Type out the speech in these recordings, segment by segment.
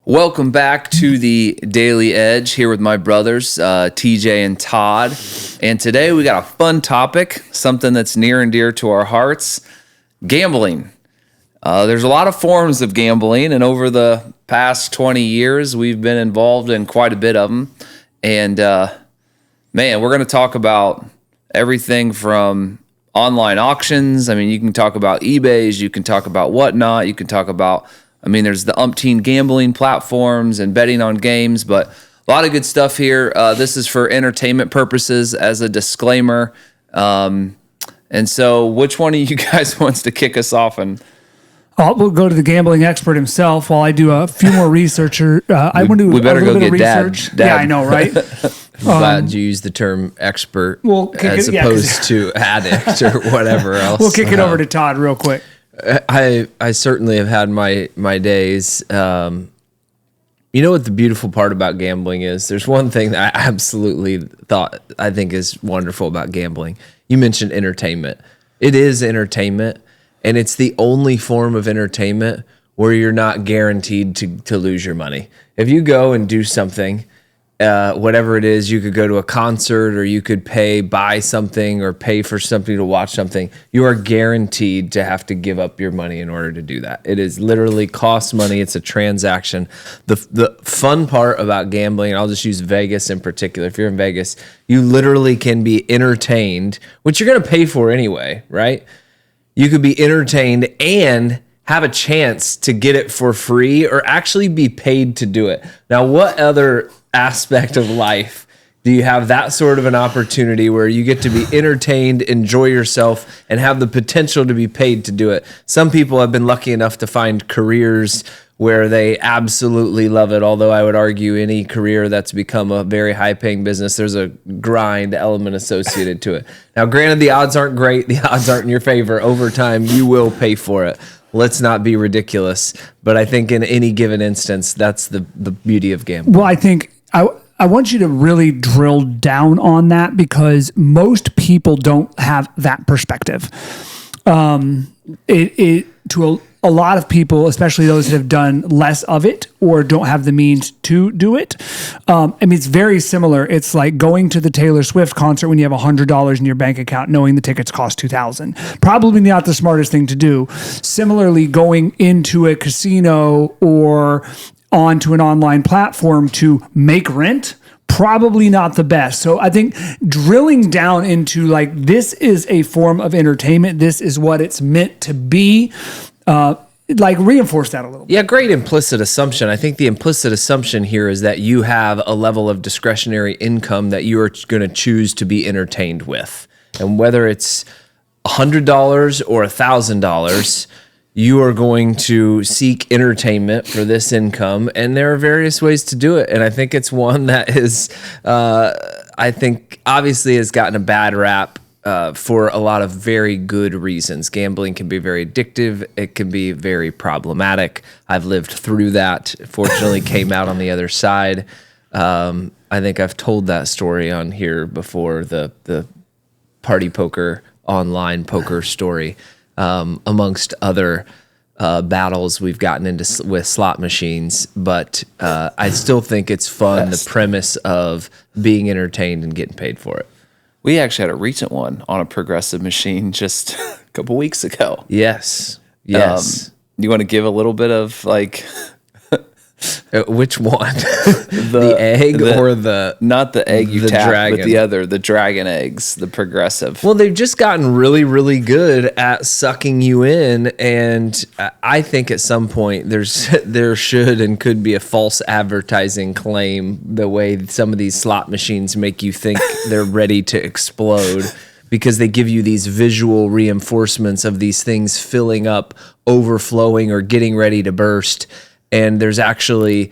Welcome back to the Daily Edge here with my brothers, TJ and Todd. And today we got a fun topic, something that's near and dear to our hearts, gambling. There's a lot of forms of gambling, and over the past 20 years, we've been involved in quite a bit of them. And man, we're going to talk about everything from online auctions. I mean, you can talk about eBays, you can talk about whatnot, you can talk about, there's the umpteen gambling platforms and betting on games, but a lot of good stuff here. This is for entertainment purposes as a disclaimer. And so which one of you guys wants to kick us off? And we'll go to the gambling expert himself while I do a few more research. I want to do we better a little go bit get of research. Dad. Yeah, I know, right? I'm glad you used the term expert as opposed to addict or whatever else. We'll kick it over to Todd real quick. I certainly have had my days. You know what the beautiful part about gambling is? There's one thing that I absolutely I think is wonderful about gambling. You mentioned entertainment. It is entertainment, and it's the only form of entertainment where you're not guaranteed to lose your money. If you go and do something, whatever it is, you could go to a concert or you could buy something or pay for something to watch something. You are guaranteed to have to give up your money in order to do that. It is literally costs money. It's a transaction. The fun part about gambling, and I'll just use Vegas in particular. If you're in Vegas, you literally can be entertained, which you're going to pay for anyway, right? You could be entertained and have a chance to get it for free or actually be paid to do it. Now, what other aspect of life do you have that sort of an opportunity where you get to be entertained, enjoy yourself, and have the potential to be paid to do it? Some people have been lucky enough to find careers where they absolutely love it, although I would argue any career that's become a very high-paying business, there's a grind element associated to it. Now, granted, the odds aren't great. The odds aren't in your favor. Over time, you will pay for it. Let's not be ridiculous. But I think in any given instance, that's the beauty of gambling. Well, I think I want you to really drill down on that because most people don't have that perspective. To a lot of people, especially those that have done less of it or don't have the means to do it. It's very similar. It's like going to the Taylor Swift concert when you have $100 in your bank account, knowing the tickets cost $2,000. Probably not the smartest thing to do. Similarly, going into a casino or onto an online platform to make rent, probably not the best. So I think drilling down into this is a form of entertainment. This is what it's meant to be. Reinforce that a little bit. Yeah, great implicit assumption. I think the implicit assumption here is that you have a level of discretionary income that you are going to choose to be entertained with. And whether it's $100 or $1,000, you are going to seek entertainment for this income, and there are various ways to do it. And I think it's one that is, I think, obviously has gotten a bad rap for a lot of very good reasons. Gambling can be very addictive. It can be very problematic. I've lived through that. Fortunately, came out on the other side. I think I've told that story on here before, the party poker, online poker story. Amongst other battles we've gotten into with slot machines, but I still think it's fun, the premise of being entertained and getting paid for it. we actually had a recent one on a progressive machine just a couple weeks ago. Yes. You want to give a little bit of which one? the egg or the... Not the egg you tapped, dragon. but the dragon eggs, the progressive. Well, they've just gotten really, really good at sucking you in, and I think at some point there should and could be a false advertising claim the way some of these slot machines make you think they're ready to explode because they give you these visual reinforcements of these things filling up, overflowing, or getting ready to burst. And there's actually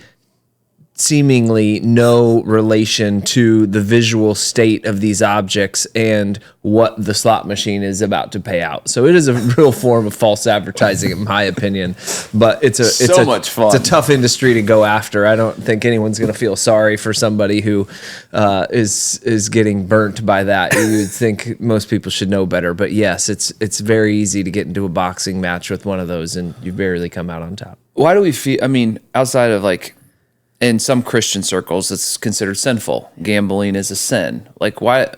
seemingly no relation to the visual state of these objects and what the slot machine is about to pay out. So it is a real form of false advertising, in my opinion. But it's much fun. It's a tough industry to go after. I don't think anyone's going to feel sorry for somebody who is getting burnt by that. You would think most people should know better. But yes, it's very easy to get into a boxing match with one of those, and you barely come out on top. Why do we feel? I mean, outside of in some Christian circles, it's considered sinful. Gambling is a sin. Like, why?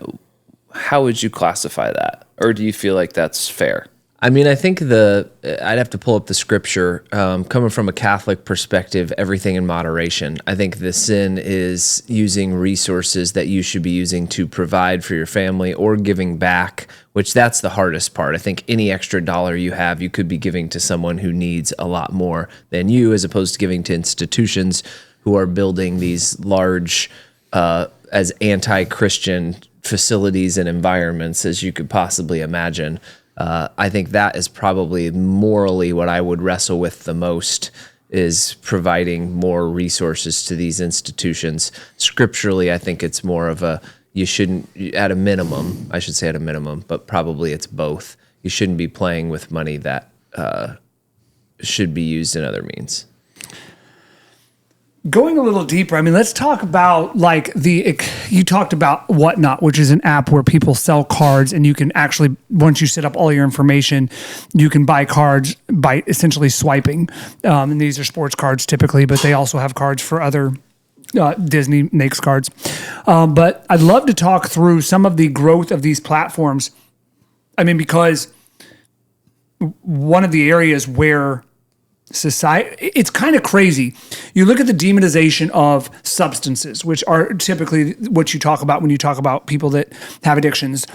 How would you classify that? Or do you feel like that's fair? I mean, I think I'd have to pull up the scripture. Coming from a Catholic perspective, everything in moderation. I think the sin is using resources that you should be using to provide for your family or giving back, which that's the hardest part. I think any extra dollar you have, you could be giving to someone who needs a lot more than you, as opposed to giving to institutions who are building these large, as anti-Christian facilities and environments as you could possibly imagine. I think that is probably morally what I would wrestle with the most, is providing more resources to these institutions. Scripturally, I think it's more of you shouldn't, at a minimum, I should say at a minimum, but probably it's both. You shouldn't be playing with money that should be used in other means. Going a little deeper, I mean, let's talk about you talked about Whatnot, which is an app where people sell cards, and you can actually, once you set up all your information, you can buy cards by essentially swiping. And these are sports cards typically, but they also have cards for other Disney makes cards. But I'd love to talk through some of the growth of these platforms. I mean, because one of the areas where society, it's kind of crazy. You look at the demonization of substances, which are typically what you talk about when you talk about people that have addictions,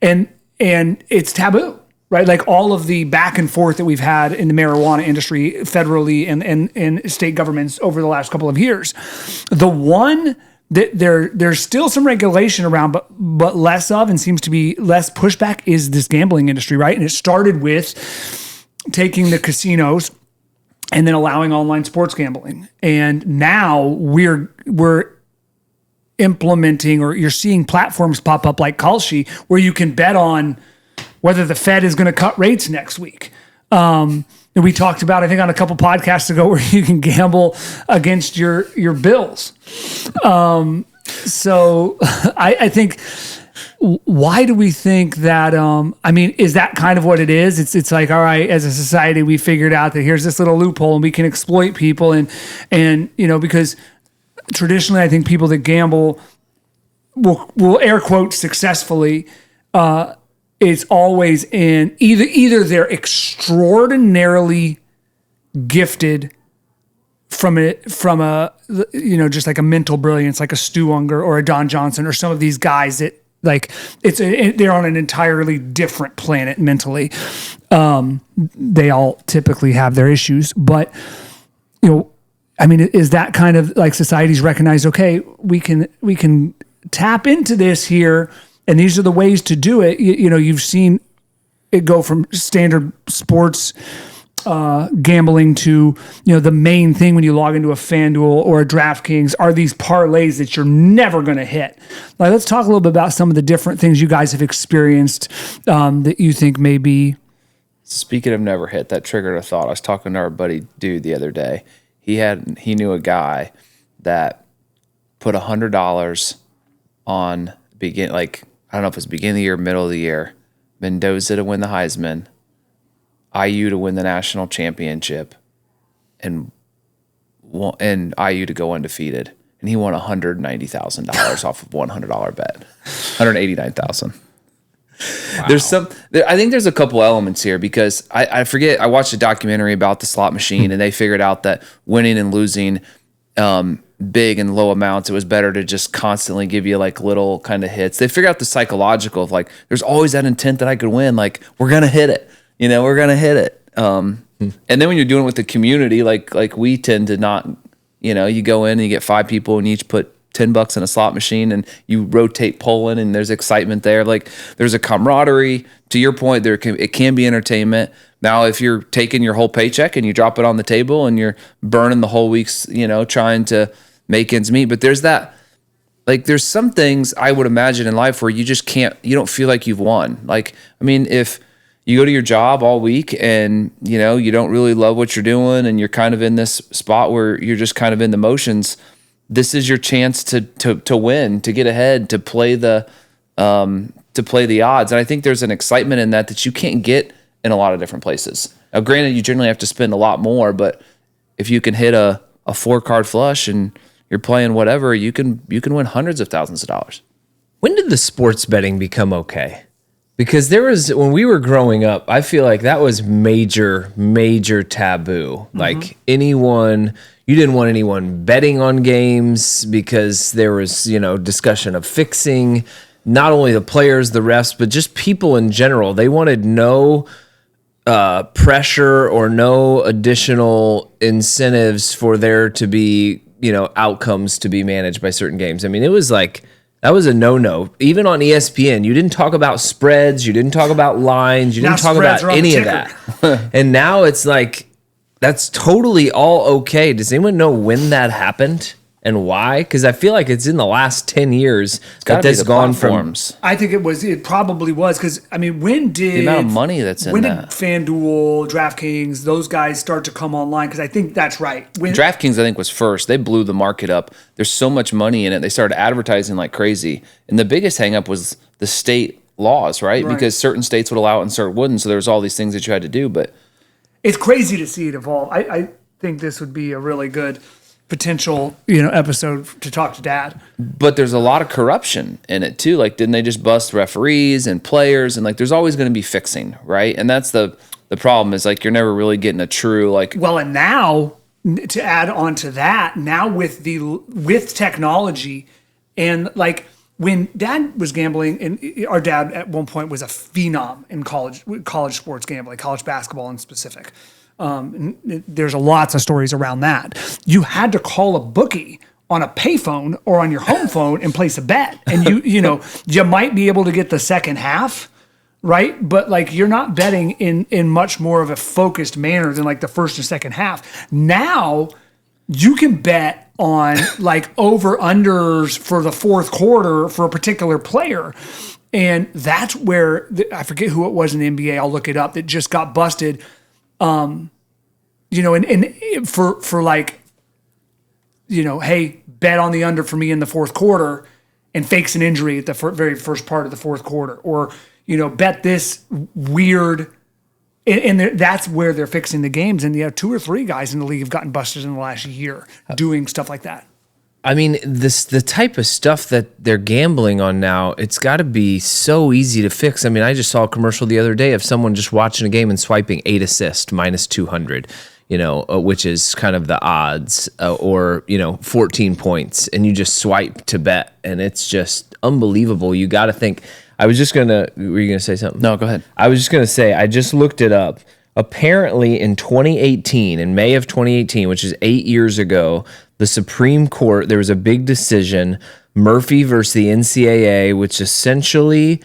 and it's taboo, right? Like all of the back and forth that we've had in the marijuana industry federally and state governments over the last couple of years. The one that there's still some regulation around, but less of, and seems to be less pushback, is this gambling industry, right? And it started with taking the casinos and then allowing online sports gambling. And now we're implementing, or you're seeing platforms pop up like Kalshi, where you can bet on whether the Fed is going to cut rates next week. And we talked about, I think on a couple podcasts ago, where you can gamble against your bills. So I think, why do we think that, I mean, is that kind of what it is? It's like, all right, as a society, we figured out that here's this little loophole and we can exploit people. And because traditionally, I think people that gamble will air quote successfully, it's always in either they're extraordinarily gifted from a just like a mental brilliance, like a Stu Unger or a Don Johnson or some of these guys that, like, they're on an entirely different planet mentally. They all typically have their issues, but I mean, is that kind of like society's recognized? Okay, we can tap into this here, and these are the ways to do it. You've seen it go from standard sports gambling to the main thing when you log into a FanDuel or a DraftKings are these parlays that you're never going to hit. Like, let's talk a little bit about some of the different things you guys have experienced that you think may be. Speaking of never hit, that triggered a thought. I was talking to our buddy Dude the other day. He knew a guy that put $100 on I don't know if it's beginning of the year, middle of the year, Mendoza to win the Heisman, IU to win the national championship, and IU to go undefeated. And he won $190,000 off of $100 bet. $189,000. Wow. I think there's a couple elements here, because I forget, I watched a documentary about the slot machine, and they figured out that winning and losing big and low amounts, it was better to just constantly give you like little kind of hits. They figured out the psychological of like, there's always that intent that I could win. Like, we're going to hit it. We're going to hit it. And then when you're doing it with the community, like we tend to not, you go in and you get 5 people and you each put $10 in a slot machine and you rotate pulling, and there's excitement there. Like, there's a camaraderie. To your point, it can be entertainment. Now, if you're taking your whole paycheck and you drop it on the table and you're burning the whole week's, trying to make ends meet, but there's that, like, there's some things I would imagine in life where you just you don't feel like you've won. Like, I mean, if you go to your job all week and, you don't really love what you're doing and you're kind of in this spot where you're just kind of in the motions, this is your chance to win, to get ahead, to play the odds. And I think there's an excitement in that you can't get in a lot of different places. Now, granted, you generally have to spend a lot more, but if you can hit a 4-card flush and you're playing whatever, you can win hundreds of thousands of dollars. When did the sports betting become okay? Because when we were growing up, I feel like that was major taboo. Like you didn't want anyone betting on games because there was, discussion of fixing not only the players, the refs, but just people in general. They wanted no pressure or no additional incentives for there to be, outcomes to be managed by certain games. I mean, it was like, that was a no-no. Even on ESPN, you didn't talk about spreads, you didn't talk about lines, you didn't talk about any of that. And now it's like, that's totally all okay. Does anyone know when that happened and why? Because I feel like it's in the last 10 years that this gone platforms. I think it probably was. Because, I mean, when did the amount of money that's in that? When did FanDuel, DraftKings, those guys start to come online? Because I think that's right. DraftKings, I think, was first. They blew the market up. There's so much money in it. They started advertising like crazy. And the biggest hang up was the state laws, right? Because certain states would allow it and certain wouldn't. So there was all these things that you had to do. But it's crazy to see it evolve. I think this would be a really good potential, episode to talk to Dad. But there's a lot of corruption in it too. Like, didn't they just bust referees and players? And like, there's always going to be fixing, right? And that's the problem is like, you're never really getting a true like. Well, and now to add on to that, now with technology and like when Dad was gambling, and our dad at one point was a phenom in college sports gambling, college basketball in specific. There's lots of stories around that. You had to call a bookie on a payphone or on your home phone and place a bet. And you might be able to get the second half, right? But like you're not betting in much more of a focused manner than like the first and second half. Now you can bet on like over-unders for the fourth quarter for a particular player. And that's where, I forget who it was in the NBA, I'll look it up, that just got busted. And for like, hey, bet on the under for me in the fourth quarter and fakes an injury at the very first part of the fourth quarter, or, bet this weird, and that's where they're fixing the games. And 2 or 3 guys in the league have gotten busted in the last year doing stuff like that. I mean, the type of stuff that they're gambling on now, it's got to be so easy to fix. I mean, I just saw a commercial the other day of someone just watching a game and swiping 8 assists minus 200, which is kind of the odds, or 14 points, and you just swipe to bet, and it's just unbelievable. You got to think. Were you gonna say something? No, go ahead. I was just gonna say, I just looked it up. Apparently in 2018, in May of 2018, which is 8 years ago, the Supreme Court, there was a big decision, Murphy versus the NCAA, which essentially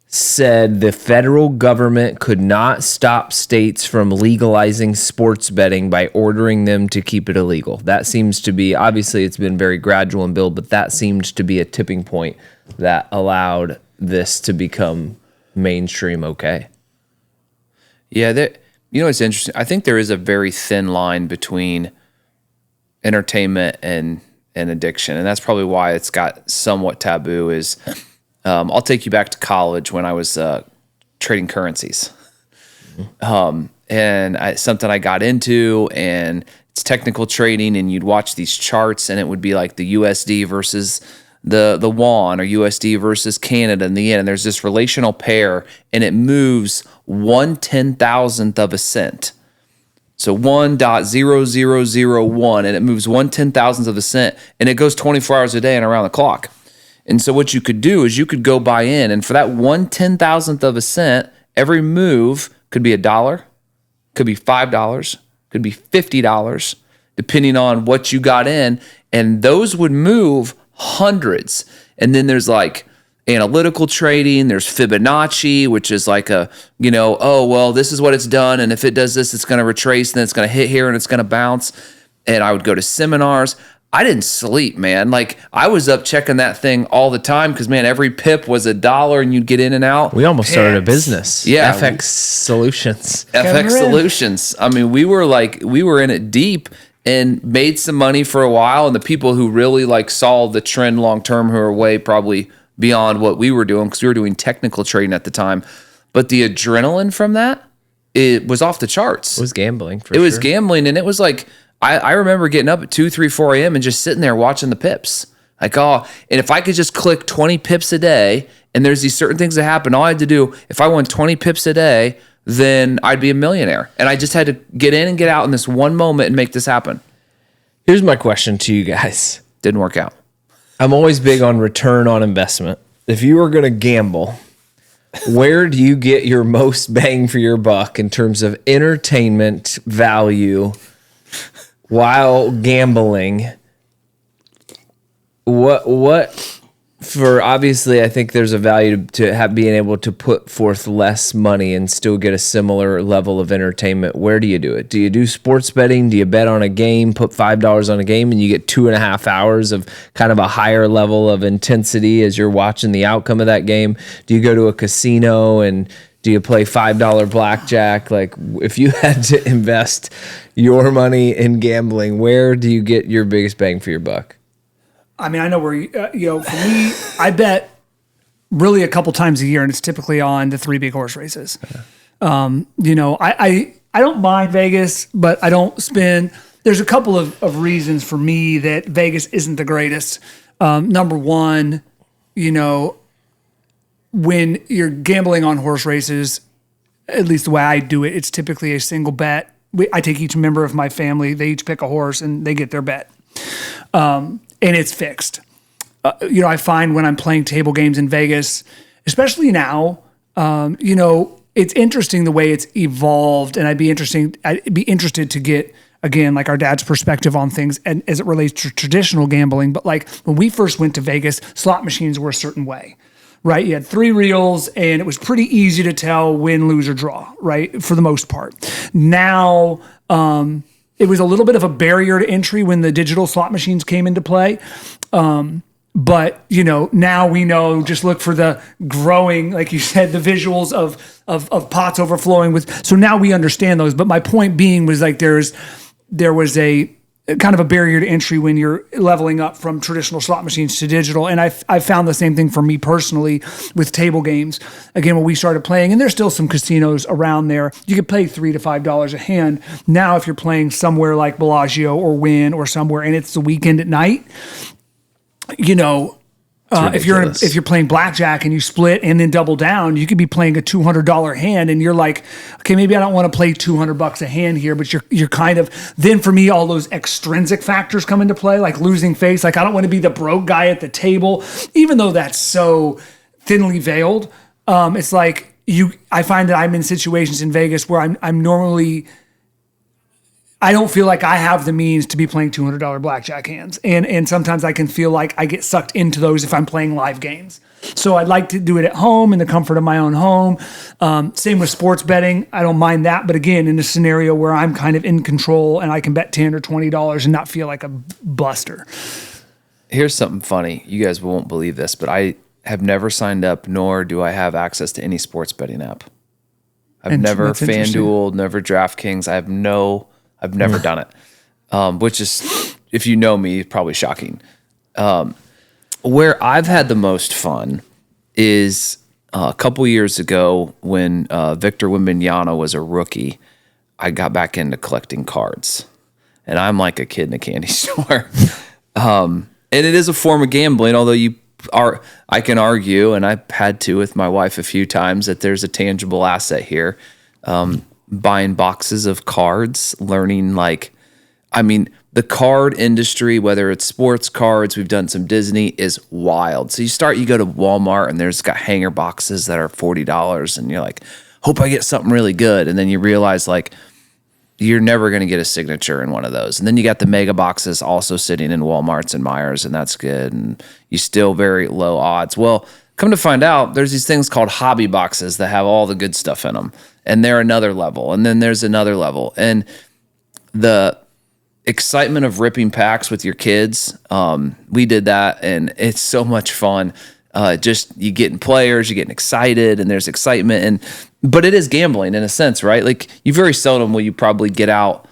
said the federal government could not stop states from legalizing sports betting by ordering them to keep it illegal. That seems to be, obviously it's been very gradual and build, but that seemed to be a tipping point that allowed this to become mainstream okay. Yeah, it's interesting. I think there is a very thin line between entertainment and addiction, and that's probably why it's got somewhat taboo. Is I'll take you back to college when I was trading currencies, and something I got into, and it's technical trading, and you'd watch these charts, and it would be like the USD versus the won, or USD versus Canada in the end, and there's this relational pair, and it moves 1/10,000th of a cent. So 1.0001, and it moves 1/10,000th of a cent, and it goes 24 hours a day and around the clock. And so what you could do is you could go buy in, and for that 1/10,000th of a cent, every move could be $1, could be $5, could be $50, depending on what you got in, and those would move hundreds. And then there's like analytical trading, there's Fibonacci, which is like this is what it's done, and if it does this, it's going to retrace, and then it's going to hit here and it's going to bounce. And I would go to seminars. I didn't sleep, man. Like, I was up checking that thing all the time because, man, every pip was $1 and you'd get in and out. We almost started a business. Yeah. FX Solutions. FX Solutions. I mean, we were in it deep and made some money for a while. And the people who really saw the trend long term, who are way probably beyond what we were doing, because we were doing technical trading at the time. But the adrenaline from that, it was off the charts. It was gambling. It was gambling, and it was like I remember getting up at 2, 3, 4 a.m. and just sitting there watching the pips. Like, and if I could just click 20 pips a day, and there's these certain things that happen, all I had to do, if I won 20 pips a day, then I'd be a millionaire. And I just had to get in and get out in this one moment and make this happen. Here's my question to you guys. Didn't work out. I'm always big on return on investment. If you were going to gamble, where do you get your most bang for your buck in terms of entertainment value while gambling? What for obviously I think there's a value to have being able to put forth less money and still get a similar level of entertainment. Where do you do it? Do you do sports betting? Do you bet on a game, put $5 on a game, and you get 2.5 hours of kind of a higher level of intensity as you're watching the outcome of that game? Do you go to a casino and do you play $5 blackjack? Like, if you had to invest your money in gambling, where do you get your biggest bang for your buck? I mean, I know where, for me, I bet really a couple times a year, and it's typically on the 3 big horse races. I don't mind Vegas, but I don't spend, there's a couple of reasons for me that Vegas isn't the greatest. Number one, when you're gambling on horse races, at least the way I do it, it's typically a single bet. I take each member of my family, they each pick a horse and they get their bet. And it's fixed. I find when I'm playing table games in Vegas, especially now, it's interesting the way it's evolved, and I'd be interested to get, again, like our dad's perspective on things and as it relates to traditional gambling. But like when we first went to Vegas, slot machines were a certain way, right? You had 3 reels and it was pretty easy to tell win, lose, or draw, right? For the most part. Now, it was a little bit of a barrier to entry when the digital slot machines came into play. But now we know, just look for the growing, like you said, the visuals of pots overflowing with. So now we understand those. But my point being was like there was a kind of a barrier to entry when you're leveling up from traditional slot machines to digital. And I found the same thing for me personally with table games. Again, when we started playing, and there's still some casinos around there, you could pay $3 to $5 a hand. Now, if you're playing somewhere like Bellagio or Wynn or somewhere, and it's the weekend at night, if you're playing blackjack and you split and then double down, you could be playing a $200 hand, and you're like, okay, maybe I don't want to play $200 a hand here, but you're kind of, then for me, all those extrinsic factors come into play, like losing face. Like, I don't want to be the broke guy at the table, even though that's so thinly veiled. It's like I find that I'm in situations in Vegas where I'm normally, I don't feel like I have the means to be playing $200 blackjack hands. And sometimes I can feel like I get sucked into those if I'm playing live games. So I'd like to do it at home in the comfort of my own home. Same with sports betting. I don't mind that. But again, in a scenario where I'm kind of in control and I can bet $10 or $20 and not feel like a buster. Here's something funny. You guys won't believe this, but I have never signed up, nor do I have access to any sports betting app. I've never FanDuel, never DraftKings. I've never done it, which is, if you know me, probably shocking. Where I've had the most fun is a couple years ago when Victor Wembanyama was a rookie. I got back into collecting cards, and I'm like a kid in a candy store. And it is a form of gambling, although I can argue, and I've had to with my wife a few times, that there's a tangible asset here. Buying boxes of cards, learning the card industry, whether it's sports cards, we've done some Disney, is wild. So you go to Walmart and there's got hanger boxes that are $40 and you're like, hope I get something really good. And then you realize like you're never going to get a signature in one of those. And then you got the mega boxes also sitting in Walmarts and Myers, and that's good. And you still very low odds. Well, come to find out, there's these things called hobby boxes that have all the good stuff in them. And they're another level. And then there's another level. And the excitement of ripping packs with your kids, we did that, and it's so much fun. Just you getting players, you're getting excited, and there's excitement. But it is gambling in a sense, right? Like, you very seldom will you probably get out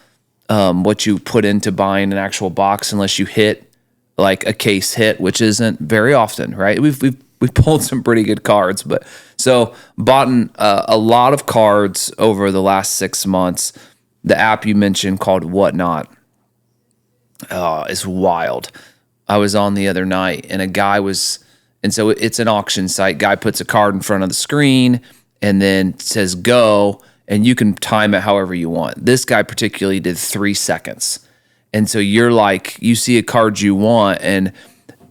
what you put into buying an actual box unless you hit like a case hit, which isn't very often, right? We've pulled some pretty good cards, but so bought a lot of cards over the last 6 months. The app you mentioned called Whatnot, is wild. I was on the other night and a guy was, and so it's an auction site. Guy puts a card in front of the screen and then says go, and you can time it however you want. This guy particularly did 3 seconds. And so you're like, you see a card you want, and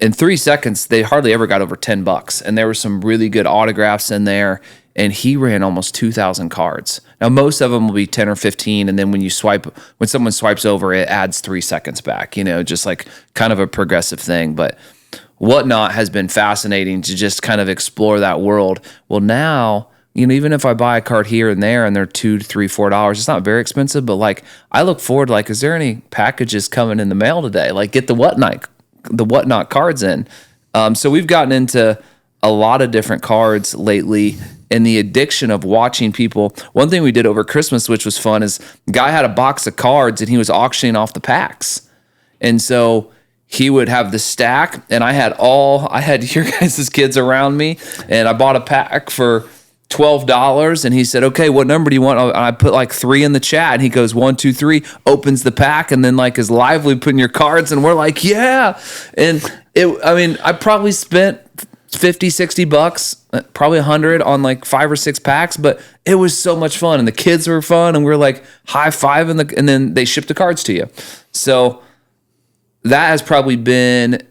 in 3 seconds, they hardly ever got over $10. And there were some really good autographs in there. And he ran almost 2,000 cards. Now, most of them will be 10 or 15. And then when someone swipes over, it adds 3 seconds back, just like kind of a progressive thing. But Whatnot has been fascinating to just kind of explore that world. Well, now, even if I buy a card here and there and they're $2, $3, $4, it's not very expensive, but like I look forward, like, is there any packages coming in the mail today? Like get the Whatnot cards in. So we've gotten into a lot of different cards lately, and the addiction of watching people. One thing we did over Christmas, which was fun, is the guy had a box of cards and he was auctioning off the packs. And so he would have the stack, and I had your guys' kids around me, and I bought a pack for $12, and he said, okay, what number do you want? And I put like 3 in the chat, and he goes 1, 2, 3, opens the pack, and then like is lively putting your cards, and we're like, yeah. And I probably spent $50-$60, probably $100 on like 5 or 6 packs, but it was so much fun, and the kids were fun, and we're like high five, and then they ship the cards to you. So that has probably been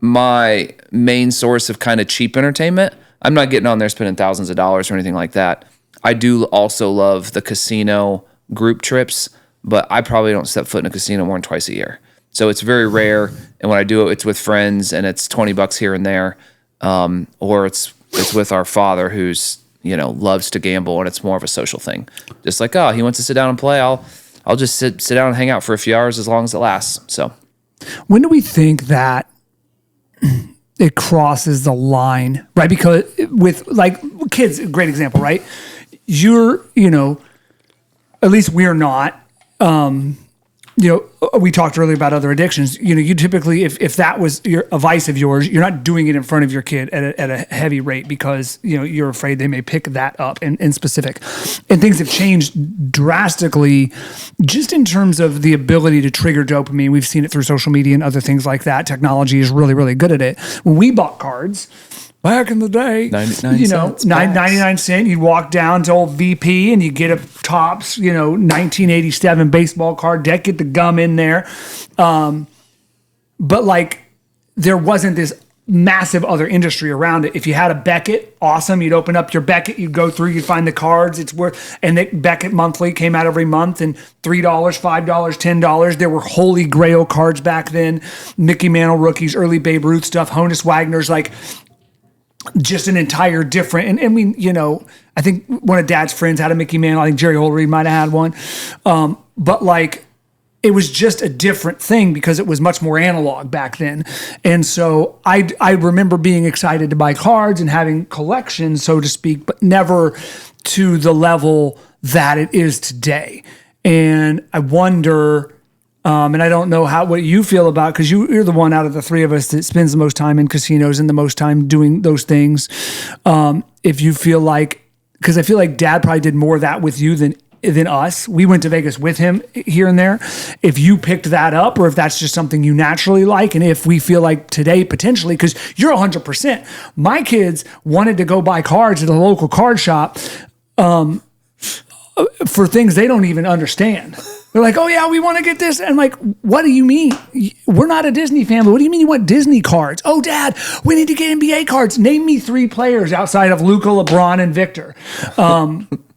my main source of kind of cheap entertainment. I'm not getting on there spending thousands of dollars or anything like that. I do also love the casino group trips, but I probably don't step foot in a casino more than twice a year. So it's very rare, and when I do it, it's with friends, and it's $20 here and there. Or it's with our father who's, loves to gamble, and it's more of a social thing. Just like, he wants to sit down and play. I'll just sit down and hang out for a few hours as long as it lasts. So when do we think that it crosses the line, right? Because with like kids, great example, right? You're, at least we're not, we talked earlier about other addictions. You typically, if that was a vice of yours, you're not doing it in front of your kid at a heavy rate because, you're afraid they may pick that up in specific. And things have changed drastically just in terms of the ability to trigger dopamine. We've seen it through social media and other things like that. Technology is really, really good at it. When we bought cards, back in the day, 99 cents, you'd walk down to old VP and you get a Topps, 1987 baseball card deck, get the gum in there. But like there wasn't this massive other industry around it. If you had a Beckett, awesome. You'd open up your Beckett, you'd go through, you'd find the cards. And the Beckett monthly came out every month, and $3, $5, $10. There were Holy Grail cards back then. Mickey Mantle rookies, early Babe Ruth stuff, Honus Wagner's, like just an entire different, and I mean, I think one of Dad's friends had a Mickey Mantle. I think Jerry Holreed might have had one. But like, it was just a different thing because it was much more analog back then. And so I remember being excited to buy cards and having collections, so to speak, but never to the level that it is today. And I wonder, and I don't know what you feel about, because you're the one out of the three of us that spends the most time in casinos and the most time doing those things. If you feel like, because I feel like Dad probably did more of that with you than us. We went to Vegas with him here and there. If you picked that up, or if that's just something you naturally like, and if we feel like today potentially, because you're 100%. My kids wanted to go buy cards at a local card shop for things they don't even understand. They're like, oh yeah, we want to get this. And I'm like, what do you mean? We're not a Disney family. What do you mean you want Disney cards? Oh, Dad, we need to get NBA cards. Name me 3 players outside of Luka, LeBron, and Victor.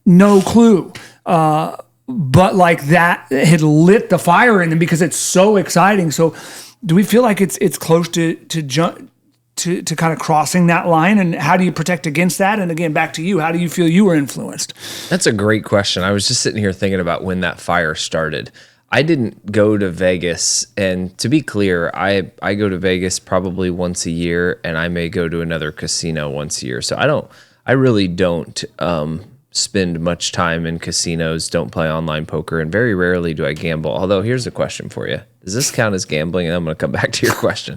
No clue. But like that had lit the fire in them because it's so exciting. So do we feel like it's close to kind of crossing that line, and how do you protect against that? And again, back to you, how do you feel you were influenced? That's a great question. I was just sitting here thinking about when that fire started. I didn't go to Vegas, and to be clear, I go to Vegas probably once a year, and I may go to another casino once a year. So I really don't spend much time in casinos, don't play online poker, and very rarely do I gamble. Although here's a question for you. Does this count as gambling? And I'm going to come back to your question.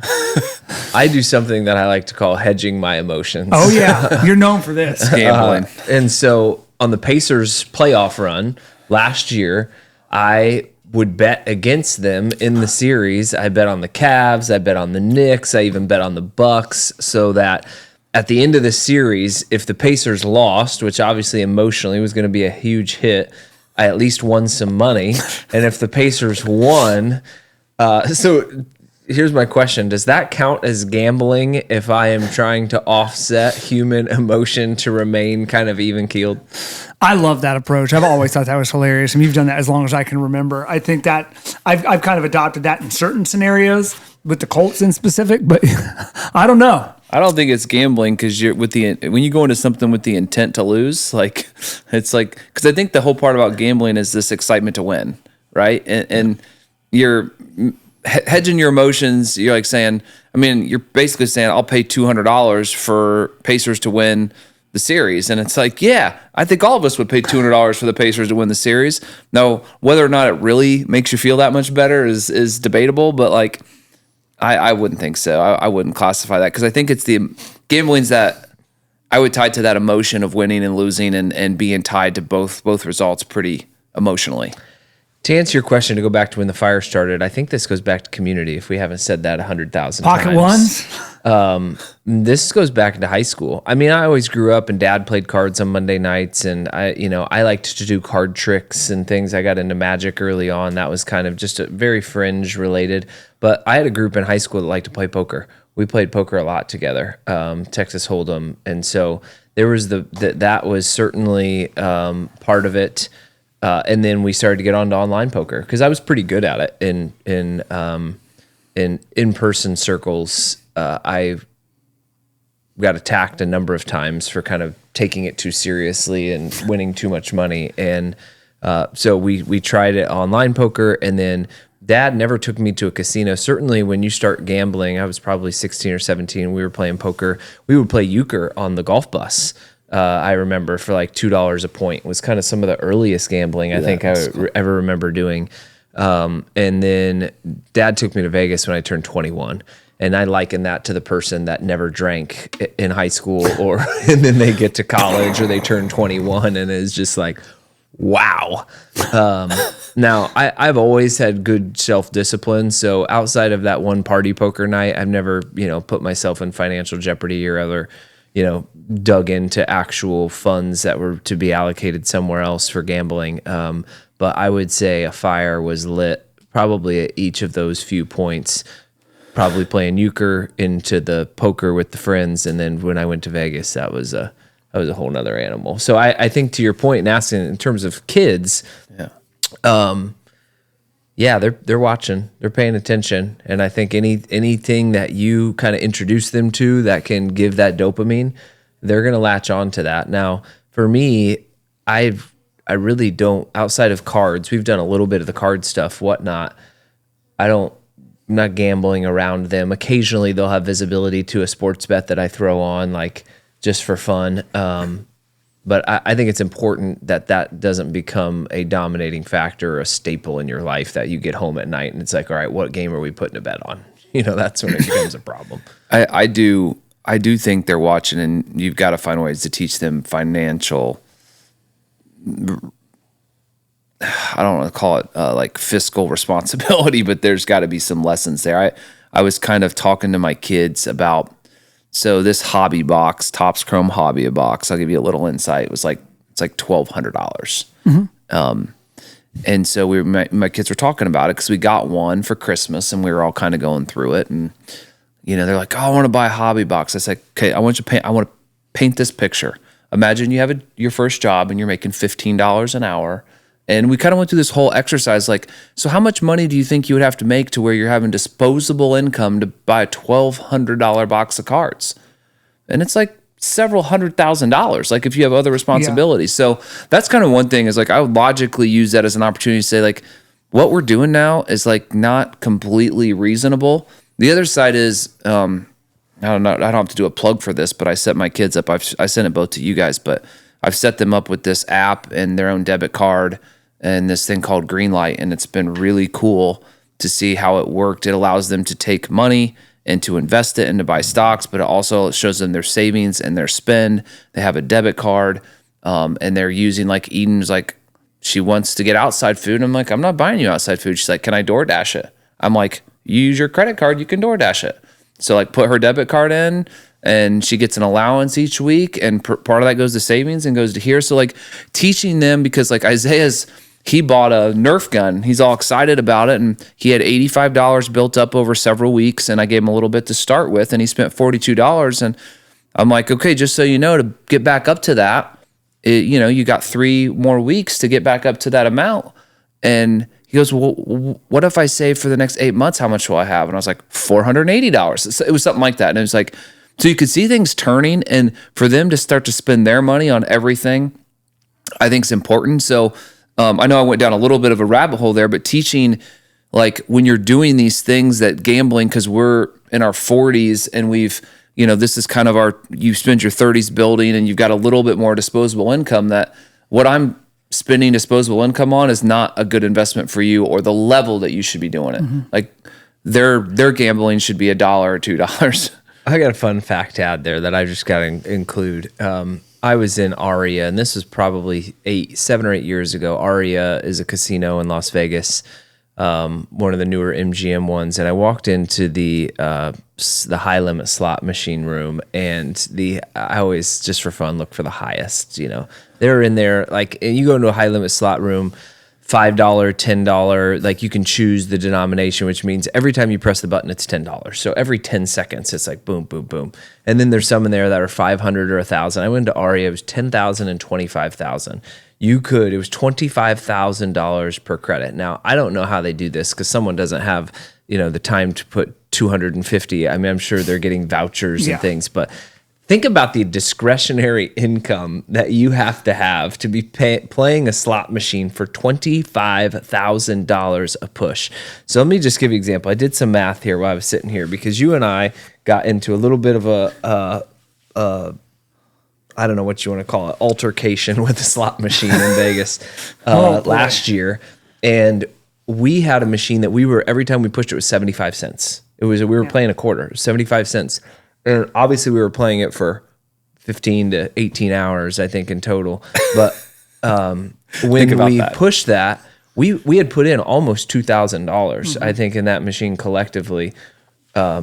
I do something that I like to call hedging my emotions. Oh yeah, you're known for this. Gambling. And so on the Pacers playoff run last year, I would bet against them in the series. I bet on the Cavs, I bet on the Knicks, I even bet on the Bucks, so that at the end of the series, if the Pacers lost, which obviously emotionally was going to be a huge hit, I at least won some money. And if the Pacers won, so here's my question. Does that count as gambling if I am trying to offset human emotion to remain kind of even-keeled? I love that approach. I've always thought that was hilarious. And you've done that as long as I can remember. I think that I've kind of adopted that in certain scenarios with the Colts in specific, but I don't know. I don't think it's gambling because when you go into something with the intent to lose, like it's like, because I think the whole part about gambling is this excitement to win, right? And you're hedging your emotions. You're like saying, you're basically saying, I'll pay $200 for Pacers to win the series. And it's like, yeah, I think all of us would pay $200 for the Pacers to win the series. Now, whether or not it really makes you feel that much better is debatable, but like, I wouldn't think so. I wouldn't classify that because I think it's the gambling's that I would tie to that emotion of winning and losing and being tied to both results pretty emotionally. To answer your question, to go back to when the fire started, I think this goes back to community. If we haven't said that 100,000 times. Pocket ones? This goes back into high school. I always grew up and Dad played cards on Monday nights, and I liked to do card tricks and things. I got into magic early on. That was kind of just a very fringe related. But I had a group in high school that liked to play poker. We played poker a lot together, Texas Hold'em, and so there was that was certainly part of it. And then we started to get onto online poker because I was pretty good at it in in-person circles. I got attacked a number of times for kind of taking it too seriously and winning too much money. And so we tried it online poker, and then Dad never took me to a casino. Certainly when you start gambling, I was probably 16 or 17. We were playing poker. We would play euchre on the golf bus. I remember for like $2 a point was kind of some of the earliest gambling I think I ever remember doing. And then Dad took me to Vegas when I turned 21. And I liken that to the person that never drank in high school and then they get to college or they turn 21 and it's just like, wow. Now I've always had good self-discipline. So outside of that one party poker night, I've never, put myself in financial jeopardy or ever, dug into actual funds that were to be allocated somewhere else for gambling. But I would say a fire was lit probably at each of those few points, probably playing euchre into the poker with the friends. And then when I went to Vegas, that was a whole nother animal. So I think to your point and asking in terms of kids, they're watching, they're paying attention. And I think anything that you kind of introduce them to that can give that dopamine, they're going to latch on to that. Now, for me, I really don't, outside of cards, we've done a little bit of the card stuff, whatnot. I'm not gambling around them. Occasionally they'll have visibility to a sports bet that I throw on, like just for fun. But I think it's important that doesn't become a dominating factor or a staple in your life that you get home at night and it's like, all right, what game are we putting a bet on? That's when it becomes a problem. I do think they're watching, and you've got to find ways to teach them financial. I don't want to call it like fiscal responsibility, but there's got to be some lessons there. I was kind of talking to my kids about. So this hobby box, Topps Chrome hobby box, I'll give you a little insight. It's like $1,200. Mm-hmm. And so my kids were talking about it because we got one for Christmas and we were all kind of going through it. And they're like, "Oh, I want to buy a hobby box." I said, "Okay, I want to paint this picture. Imagine you have your first job and you're making $15 an hour." And we kind of went through this whole exercise, like, so how much money do you think you would have to make to where you're having disposable income to buy a $1,200 box of cards? And it's like several $100,000, like if you have other responsibilities. Yeah. So that's kind of one thing is like, I would logically use that as an opportunity to say like, what we're doing now is like not completely reasonable. The other side is, I don't know, I don't have to do a plug for this, but I set my kids up. I sent it both to you guys, but I've set them up with this app and their own debit card and this thing called Greenlight, and it's been really cool to see how it worked. It allows them to take money and to invest it and to buy stocks, but it also shows them their savings and their spend. They have a debit card, and they're using like Eden's like she wants to get outside food. I'm like, I'm not buying you outside food. She's like, can I DoorDash it? I'm like, you use your credit card, you can DoorDash it. So like put her debit card in and she gets an allowance each week. And part of that goes to savings and goes to here. So like teaching them, because like he bought a Nerf gun. He's all excited about it. And he had $85 built up over several weeks. And I gave him a little bit to start with. And he spent $42. And I'm like, okay, just so you know, to get back up to that, you got 3 more weeks to get back up to that amount. And he goes, well, what if I save for the next 8 months? How much will I have? And I was like, $480. It was something like that. And it was like, so you could see things turning, and for them to start to spend their money on everything, I think is important. So I know I went down a little bit of a rabbit hole there, but teaching, like when you're doing these things that gambling, because we're in our 40s and we've, this is kind of you spend your 30s building and you've got a little bit more disposable income, that what I'm spending disposable income on is not a good investment for you, or the level that you should be doing it. Mm-hmm. Like their gambling should be $1 or $2. I got a fun fact to add there that I just got to include. I was in Aria, and this was probably 7 or 8 years ago. Aria is a casino in Las Vegas, one of the newer MGM ones, and I walked into the high limit slot machine room, and I always, just for fun, look for the highest. They're in there, like, and you go into a high limit slot room, $5, $10, like you can choose the denomination, which means every time you press the button, it's $10. So every 10 seconds, it's like boom, boom, boom. And then there's some in there that are 500 or 1,000. I went to Aria, it was 10,000 and 25,000. It was $25,000 per credit. Now, I don't know how they do this, because someone doesn't have, the time to put 250. I mean, I'm sure they're getting vouchers and things, but think about the discretionary income that you have to be playing a slot machine for $25,000 a push. So let me just give you an example. I did some math here while I was sitting here, because you and I got into a little bit of I don't know what you want to call it, altercation with a slot machine in Vegas last year. And we had a machine that every time we pushed it was 75 cents. We were playing a quarter, 75 cents. And obviously we were playing it for 15 to 18 hours, I think, in total. But when we pushed that, we had put in almost $2,000, I think, in that machine collectively. I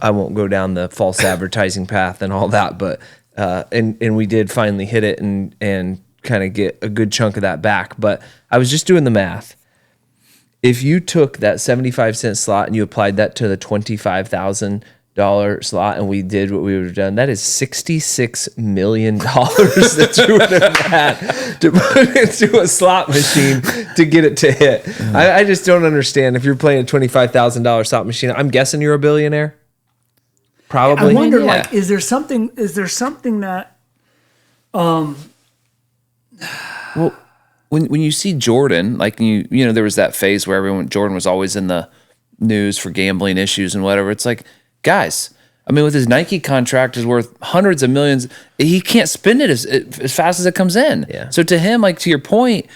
won't go down the false advertising path and all that, but and we did finally hit it and kind of get a good chunk of that back. But I was just doing the math. If you took that 75-cent slot and you applied that to the $25,000 slot, and we did what we would have done, that is $66 million that you would have had to put into a slot machine to get it to hit. I just don't understand. If you're playing a $25,000 slot machine, I'm guessing you're a billionaire. Probably. I wonder, like, is there something that, well, when you see Jordan, like there was that phase where Jordan was always in the news for gambling issues and whatever. It's like, guys, I mean, with his Nike contract is worth hundreds of millions, he can't spend it as fast as it comes in. Yeah. So to him, like, to your point,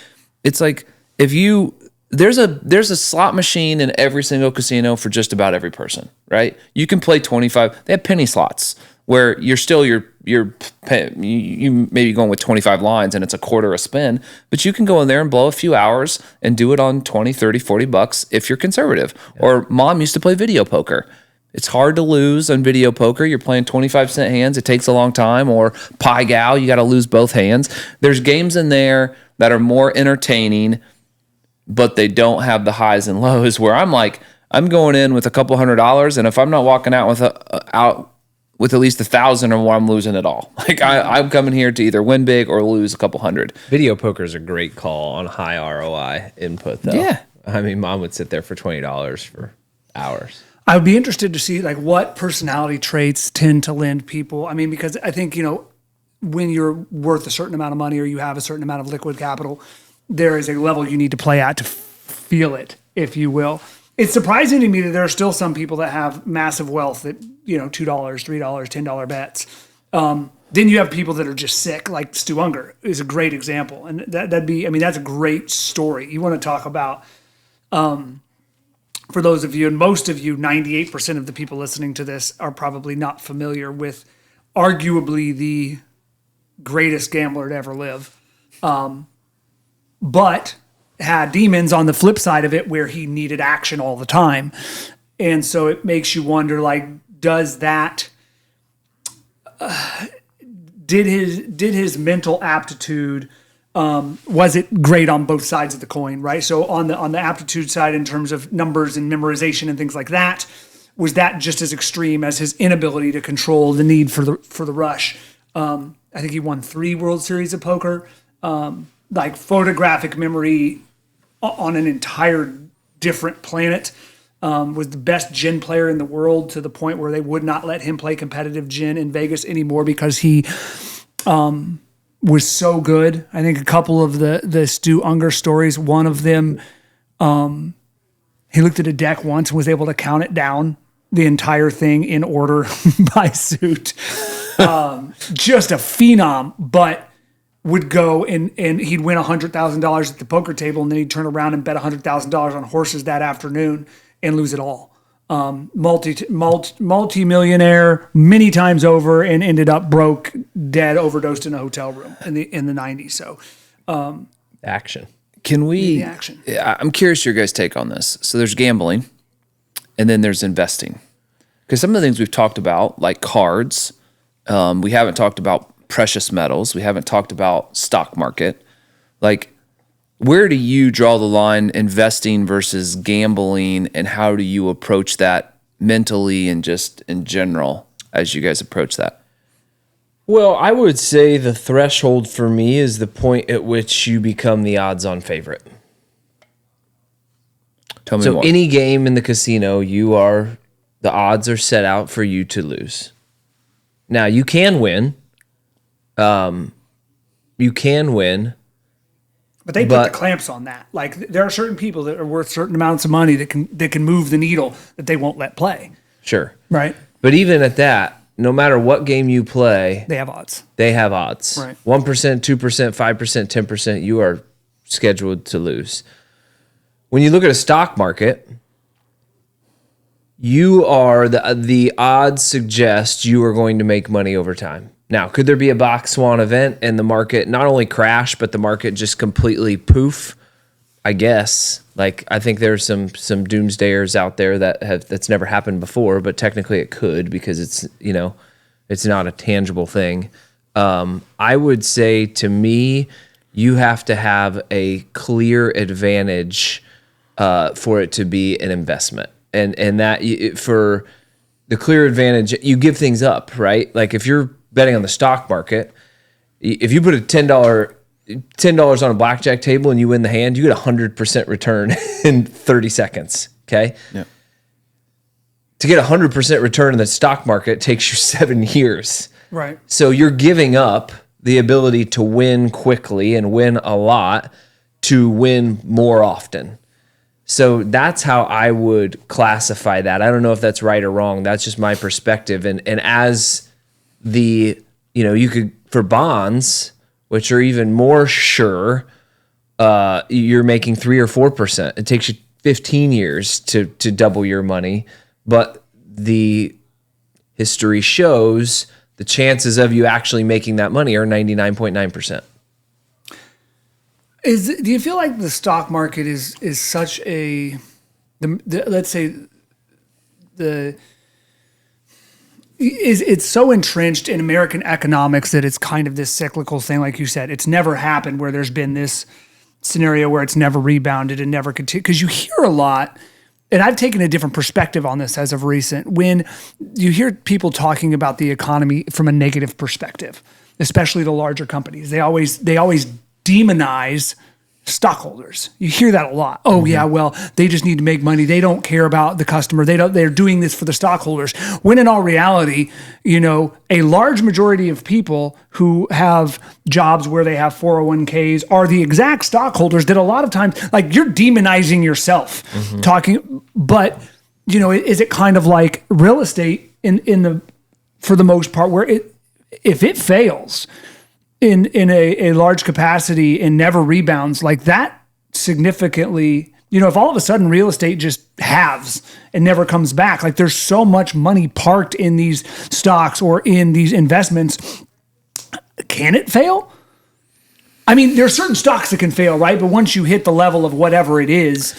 it's like, there's a slot machine in every single casino for just about every person, right? You can play 25. They have penny slots where you maybe going with 25 lines and it's a quarter a spin, but you can go in there and blow a few hours and do it on 20, 30, 40 bucks if you're conservative. Yeah. Or mom used to play video poker. It's hard to lose on video poker. You're playing 25-cent hands. It takes a long time. Or Pai Gow, you got to lose both hands. There's games in there that are more entertaining, but they don't have the highs and lows, where I'm like, I'm going in with a couple $100, and if I'm not walking out with at least 1,000 or more, I'm losing it all. Like I'm coming here to either win big or lose a couple hundred. Video poker is a great call on high ROI input, though. Yeah. I mean, mom would sit there for $20 for hours. I would be interested to see, like, what personality traits tend to lend people. I mean, because I think, when you're worth a certain amount of money or you have a certain amount of liquid capital, there is a level you need to play at to feel it, if you will. It's surprising to me that there are still some people that have massive wealth that, $2, $3, $10 bets. Then you have people that are just sick, like Stu Unger is a great example. And that's a great story. You want to talk about, for those of you, and most of you, 98% of the people listening to this are probably not familiar with arguably the greatest gambler to ever live. but had demons on the flip side of it where he needed action all the time. And so it makes you wonder, like, does that, did his mental aptitude, was it great on both sides of the coin, right? So on the aptitude side, in terms of numbers and memorization and things like that, was that just as extreme as his inability to control the need for the rush? I think he won 3 World Series of poker. Like photographic memory on an entire different planet. Was the best gin player in the world, to the point where they would not let him play competitive gin in Vegas anymore because he was so good. I think a couple of the Stu Unger stories, one of them, he looked at a deck once and was able to count it down, the entire thing in order by suit. Just a phenom, but would go and he'd win $100,000 at the poker table, and then he'd turn around and bet $100,000 on horses that afternoon and lose it all. Multi-millionaire many times over, and ended up broke, dead, overdosed in a hotel room in the 90s. So Action. Can we? The action. I'm curious your guys' take on this. So there's gambling, and then there's investing. Because some of the things we've talked about, like cards, we haven't talked about precious metals. We haven't talked about stock market. Like, where do you draw the line, investing versus gambling, and how do you approach that mentally and just in general as you guys approach that? Well, I would say the threshold for me is the point at which you become the odds-on favorite. Tell me So more. any game in the casino, the odds are set out for you to lose. Now, you can win. But they put the clamps on that. Like, there are certain people that are worth certain amounts of money that can move the needle that they won't let play. Sure. Right. But even at that, no matter what game you play, They have odds. they have odds. Right. 1%, 2%, 5%, 10%, you are scheduled to lose. When you look at a stock market, you are the odds suggest you are going to make money over time. Now, could there be a black swan event and the market not only crash, but the market just completely poof? I guess. Like, I think there's some doomsdayers out there that's never happened before, but technically it could, because it's not a tangible thing. I would say, to me, you have to have a clear advantage for it to be an investment, and that for the clear advantage, you give things up, right? Like, if you're betting on the stock market, if you put a $10 on a blackjack table and you win the hand, you get 100% return in 30 seconds. Okay. Yeah. To get 100% return in the stock market takes you 7 years. Right. So you're giving up the ability to win quickly and win a lot to win more often. So that's how I would classify that. I don't know if that's right or wrong. That's just my perspective. And as you could, for bonds, which are even more sure, you're making 3 or 4%. It takes you 15 years to double your money, but the history shows the chances of you actually making that money are 99.9%. Do you feel like the stock market is such let's say it's so entrenched in American economics that it's kind of this cyclical thing, like you said? It's never happened where there's been this scenario where it's never rebounded and never continued. Because you hear a lot, and I've taken a different perspective on this as of recent, when you hear people talking about the economy from a negative perspective, especially the larger companies. They always demonize stockholders. You hear that a lot. Oh, yeah, well, they just need to make money. They don't care about the customer. They're doing this for the stockholders. When in all reality, a large majority of people who have jobs where they have 401ks are the exact stockholders that a lot of times, like, you're demonizing yourself talking. But, is it kind of like real estate for the most part, where if it fails in a large capacity and never rebounds, like that significantly, if all of a sudden real estate just halves and never comes back, like there's so much money parked in these stocks or in these investments, can it fail? I mean, there are certain stocks that can fail, right? But once you hit the level of whatever it is,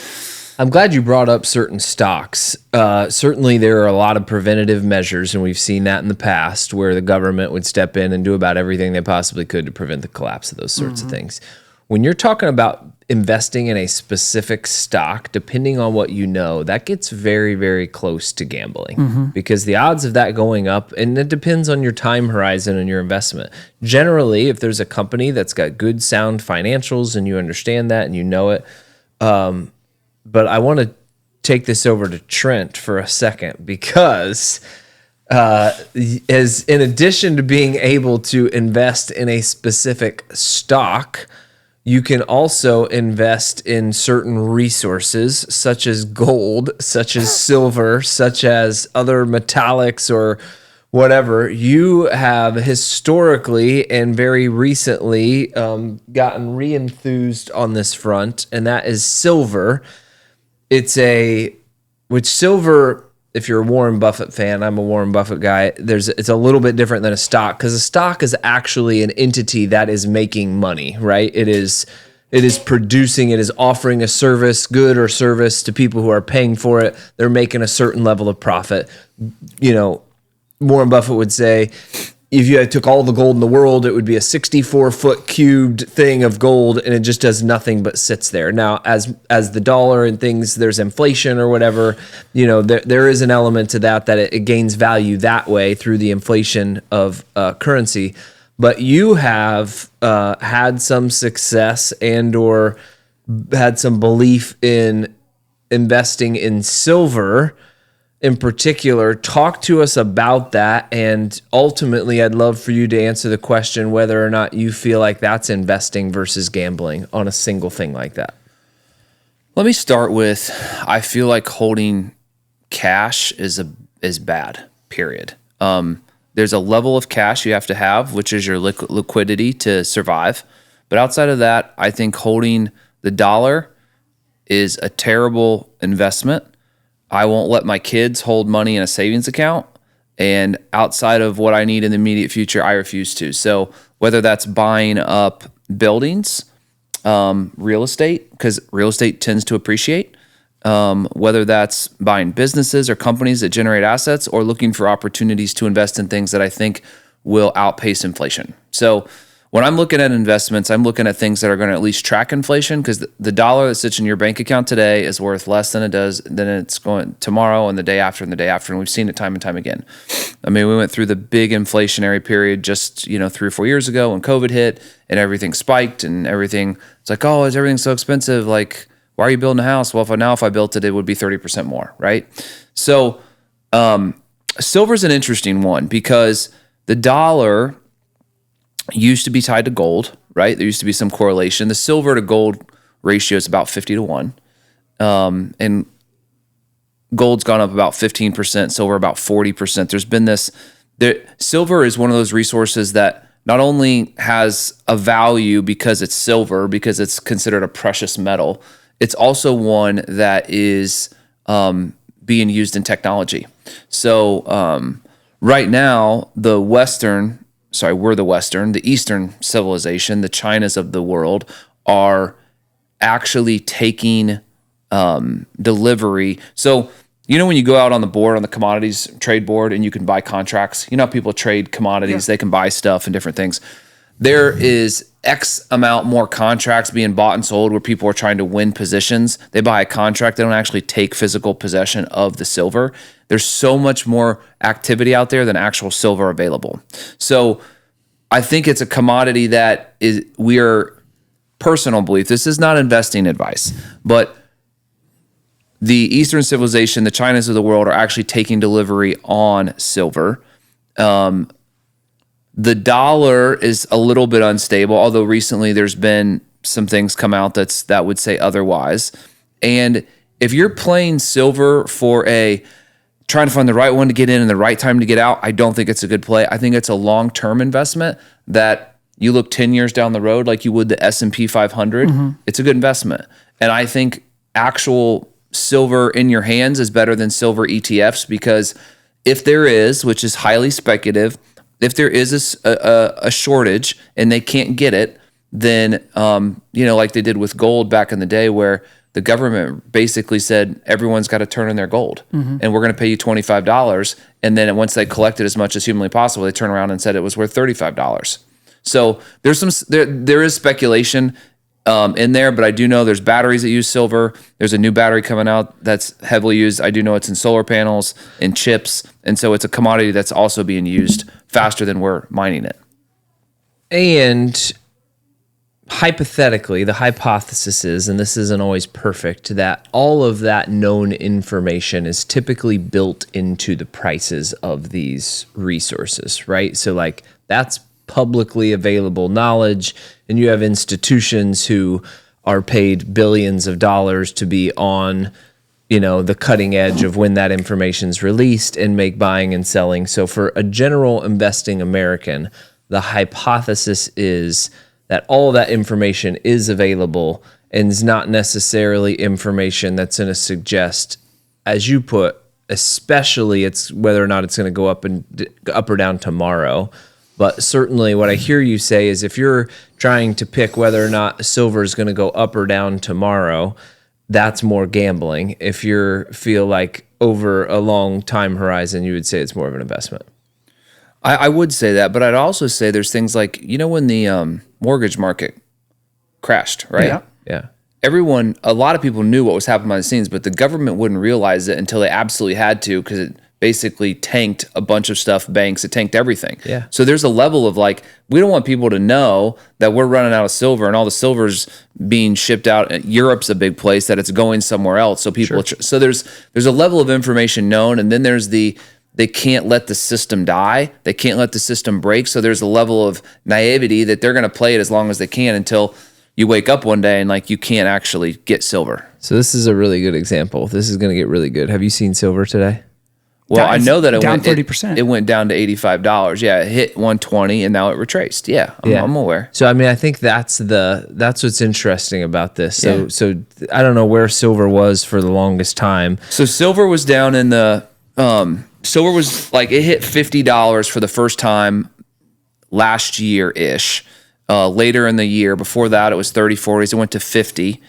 I'm glad you brought up certain stocks. Certainly, there are a lot of preventative measures, and we've seen that in the past where the government would step in and do about everything they possibly could to prevent the collapse of those sorts of things. When you're talking about investing in a specific stock, depending on what you know, that gets very, very close to gambling because the odds of that going up, and it depends on your time horizon and your investment. Generally, if there's a company that's got good, sound financials and you understand that and you know it, but I want to take this over to Trent for a second because as in addition to being able to invest in a specific stock, you can also invest in certain resources such as gold, such as silver, such as other metallics or whatever. You have historically and very recently gotten re-enthused on this front, and that is silver. Which silver, if you're a Warren Buffett fan, I'm a Warren Buffett guy, it's a little bit different than a stock because a stock is actually an entity that is making money, right? It is producing, it is offering a service, good or service to people who are paying for it. They're making a certain level of profit. You know, Warren Buffett would say, if you took all the gold in the world, it would be a 64-foot cubed thing of gold, and it just does nothing but sits there. Now, as the dollar and things, there's inflation or whatever, you know, there is an element to that it gains value that way through the inflation of currency. But you have had some success and or had some belief in investing in silver in particular. Talk to us about that, and ultimately I'd love for you to answer the question whether or not you feel like that's investing versus gambling on a single thing like that. Let me start with, I feel like holding cash is bad, period. There's a level of cash you have to have, which is your liquidity to survive. But outside of that, I think holding the dollar is a terrible investment. I won't let my kids hold money in a savings account. And outside of what I need in the immediate future, I refuse to. So whether that's buying up buildings, real estate, because real estate tends to appreciate, whether that's buying businesses or companies that generate assets or looking for opportunities to invest in things that I think will outpace inflation. So when I'm looking at investments, I'm looking at things that are going to at least track inflation, because the dollar that sits in your bank account today is worth less than it's going tomorrow and the day after and the day after. And we've seen it time and time again. I mean, we went through the big inflationary period just, 3 or 4 years ago when COVID hit and everything spiked and everything. It's like, oh, is everything so expensive? Like, why are you building a house? Well, if I built it, it would be 30% more, right? So silver's an interesting one because the dollar used to be tied to gold, right? There used to be some correlation. The silver to gold ratio is about 50 to 1. And gold's gone up about 15%, silver about 40%. There's been silver is one of those resources that not only has a value because it's silver, because it's considered a precious metal, it's also one that is being used in technology. So right now, the Eastern civilization, the Chinas of the world, are actually taking delivery. So, when you go out on the board, on the commodities trade board, and you can buy contracts, how people trade commodities, They can buy stuff and different things. There is X amount more contracts being bought and sold where people are trying to win positions. They buy a contract. They don't actually take physical possession of the silver. There's so much more activity out there than actual silver available. So I think it's a commodity that personal belief. This is not investing advice, but the Eastern civilization, the Chinas of the world, are actually taking delivery on silver. The dollar is a little bit unstable, although recently there's been some things come out that would say otherwise. And if you're playing silver for trying to find the right one to get in and the right time to get out, I don't think it's a good play. I think it's a long-term investment that you look 10 years down the road like you would the S&P 500. Mm-hmm. It's a good investment. And I think actual silver in your hands is better than silver ETFs, because if there is, which is highly speculative, if there is a shortage and they can't get it, then, like they did with gold back in the day, where the government basically said everyone's got to turn in their gold, and we're going to pay you $25. And then once they collected as much as humanly possible, they turned around and said it was worth $35. So there's there is speculation in there, but I do know there's batteries that use silver. There's a new battery coming out that's heavily used. I do know it's in solar panels and chips, and so it's a commodity that's also being used faster than we're mining it. And hypothetically, the hypothesis is, and this isn't always perfect, that all of that known information is typically built into the prices of these resources, right? So like that's publicly available knowledge, and you have institutions who are paid billions of dollars to be on, the cutting edge of when that information is released and make buying and selling. So for a general investing American, the hypothesis is that all of that information is available and is not necessarily information that's going to suggest, as you put, especially it's whether or not it's going to go up or down tomorrow. But certainly what I hear you say is if you're trying to pick whether or not silver is going to go up or down tomorrow, that's more gambling. If you feel like over a long time horizon, you would say it's more of an investment. I would say that, but I'd also say there's things like, when the mortgage market crashed, right? Yeah. A lot of people knew what was happening behind the scenes, but the government wouldn't realize it until they absolutely had to, because it basically tanked a bunch of stuff, banks, it tanked everything. Yeah. So there's a level of we don't want people to know that we're running out of silver and all the silver's being shipped out. Europe's a big place that it's going somewhere else. So people, so there's a level of information known, and then there's they can't let the system die. They can't let the system break. So there's a level of naivety that they're going to play it as long as they can until you wake up one day and you can't actually get silver. So this is a really good example. This is going to get really good. Have you seen silver today? Well, I know that it down went 30%. It went down to $85. Yeah, it hit 120 and now it retraced. Yeah, I'm aware. So I think that's what's interesting about this. So I don't know where silver was for the longest time. So silver was down in the silver was it hit $50 for the first time last year-ish. Later in the year, before that it was 30, 40s. It went to 50.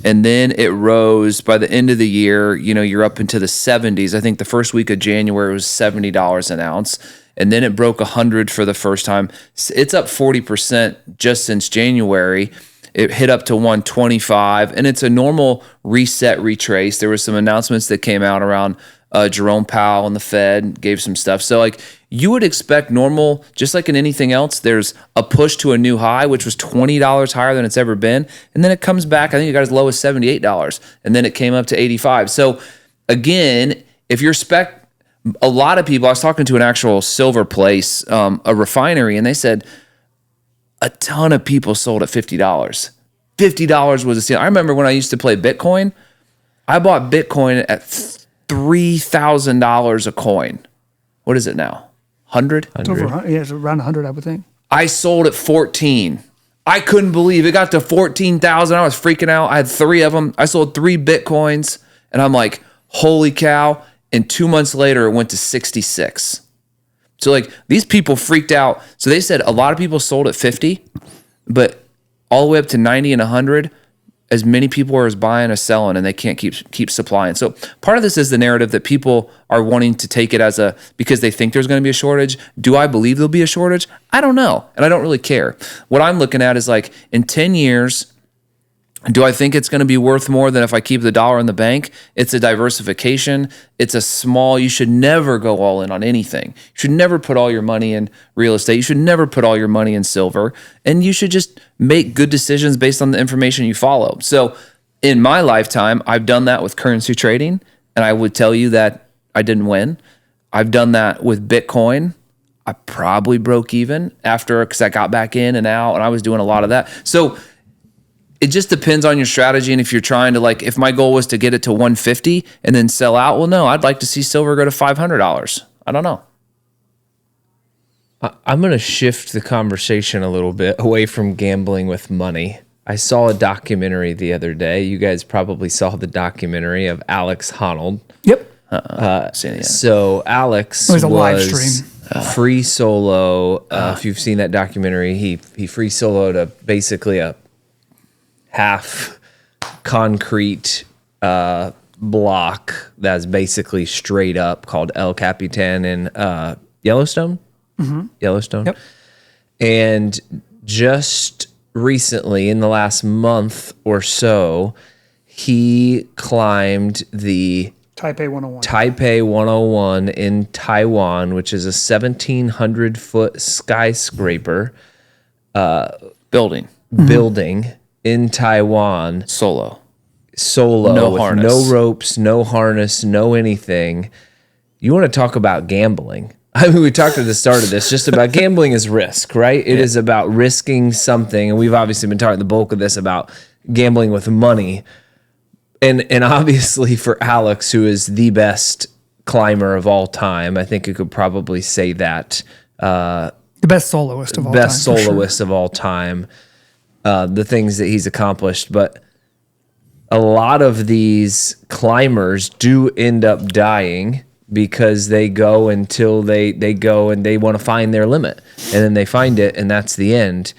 And then it rose by the end of the year, you're up into the 70s. I think the first week of January was $70 an ounce. And then it broke 100 for the first time. It's up 40% just since January. It hit up to 125, and it's a normal reset, retrace. There were some announcements that came out around Jerome Powell and the Fed gave some stuff. So you would expect normal, just like in anything else, there's a push to a new high, which was $20 higher than it's ever been. And then it comes back, I think it got as low as $78. And then it came up to 85. So again, if you're a lot of people, I was talking to an actual silver place, a refinery, and they said a ton of people sold at $50. $50 was a steal. I remember when I used to play Bitcoin, I bought Bitcoin at $3,000 a coin. What is it now? 100? It's over 100. Yeah, it's around 100, I would think. I sold at 14. I couldn't believe it got to 14,000. I was freaking out. I had 3 of them. I sold 3 Bitcoins, and I'm like, holy cow. And 2 months later, it went to 66. So these people freaked out. So they said a lot of people sold at 50, but all the way up to 90 and 100, as many people are as buying as selling, and they can't keep supplying. So part of this is the narrative that people are wanting to take it because they think there's going to be a shortage. Do I believe there'll be a shortage? I don't know, and I don't really care. What I'm looking at is in 10 years, do I think it's going to be worth more than if I keep the dollar in the bank? It's a diversification. It's you should never go all in on anything. You should never put all your money in real estate. You should never put all your money in silver. And you should just make good decisions based on the information you follow. So in my lifetime, I've done that with currency trading, and I would tell you that I didn't win. I've done that with Bitcoin. I probably broke even because I got back in and out, and I was doing a lot of that. So it just depends on your strategy. And if you're trying to if my goal was to get it to 150 and then sell out, well, no, I'd like to see silver go to $500. I don't know. I'm going to shift the conversation a little bit away from gambling with money. I saw a documentary the other day. You guys probably saw the documentary of Alex Honnold. Yep. So Alex it was a live stream. free solo. If you've seen that documentary, he free soloed a basically a half concrete block that's basically straight up called El Capitan in Yellowstone. Yellowstone. Yep. And just recently, in the last month or so, he climbed the Taipei 101. Taipei 101 in Taiwan, which is a 1,700-foot skyscraper Building. in Taiwan. Solo. Solo, with harness. no ropes, no harness, no anything. You want to talk about gambling? I mean, we talked at the start of this just about gambling is risk, right? It is about risking something, and we've obviously been talking the bulk of this about gambling with money. And obviously for Alex, who is the best climber of all time, I think you could probably say that. The best soloist of all time. Best soloist of all time. The things that he's accomplished. But a lot of these climbers do end up dying because they go until they go and they want to find their limit. And then they find it, and that's the end.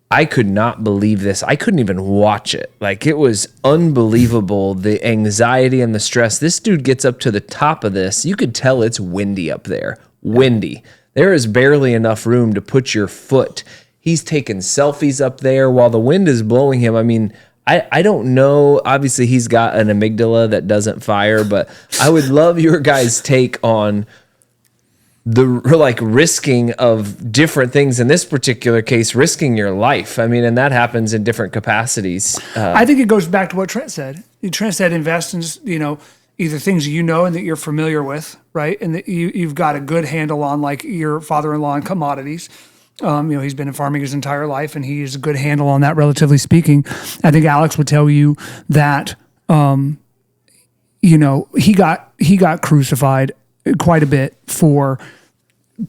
I could not believe this. I couldn't even watch it. Like, it was unbelievable, the anxiety and the stress. This dude gets up to the top of this. You could tell it's windy up there. Windy. There is barely enough room to put your foot. He's taking selfies up there while the wind is blowing him. I mean, I don't know. Obviously, he's got an amygdala that doesn't fire, but I would love your guys' take on the like risking of different things. In this particular case, risking your life. I mean, and that happens in different capacities. I think it goes back to what Trent said. Trent said invest in, either things and that you're familiar with, right? And that you've got a good handle on, like your father-in-law in commodities. He's been in farming his entire life, and he has a good handle on that, relatively speaking. I think Alex would tell you that, he got crucified quite a bit for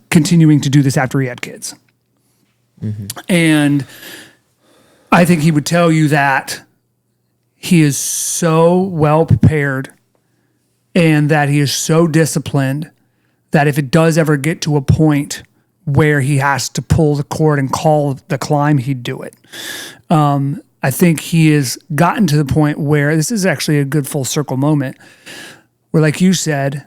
continuing to do this after he had kids. Mm-hmm. And I think he would tell you that he is so well prepared and that he is so disciplined that if it does ever get to a point where he has to pull the cord and call the climb, he'd do it. I think he has gotten to the point where this is actually a good full circle moment where, like you said,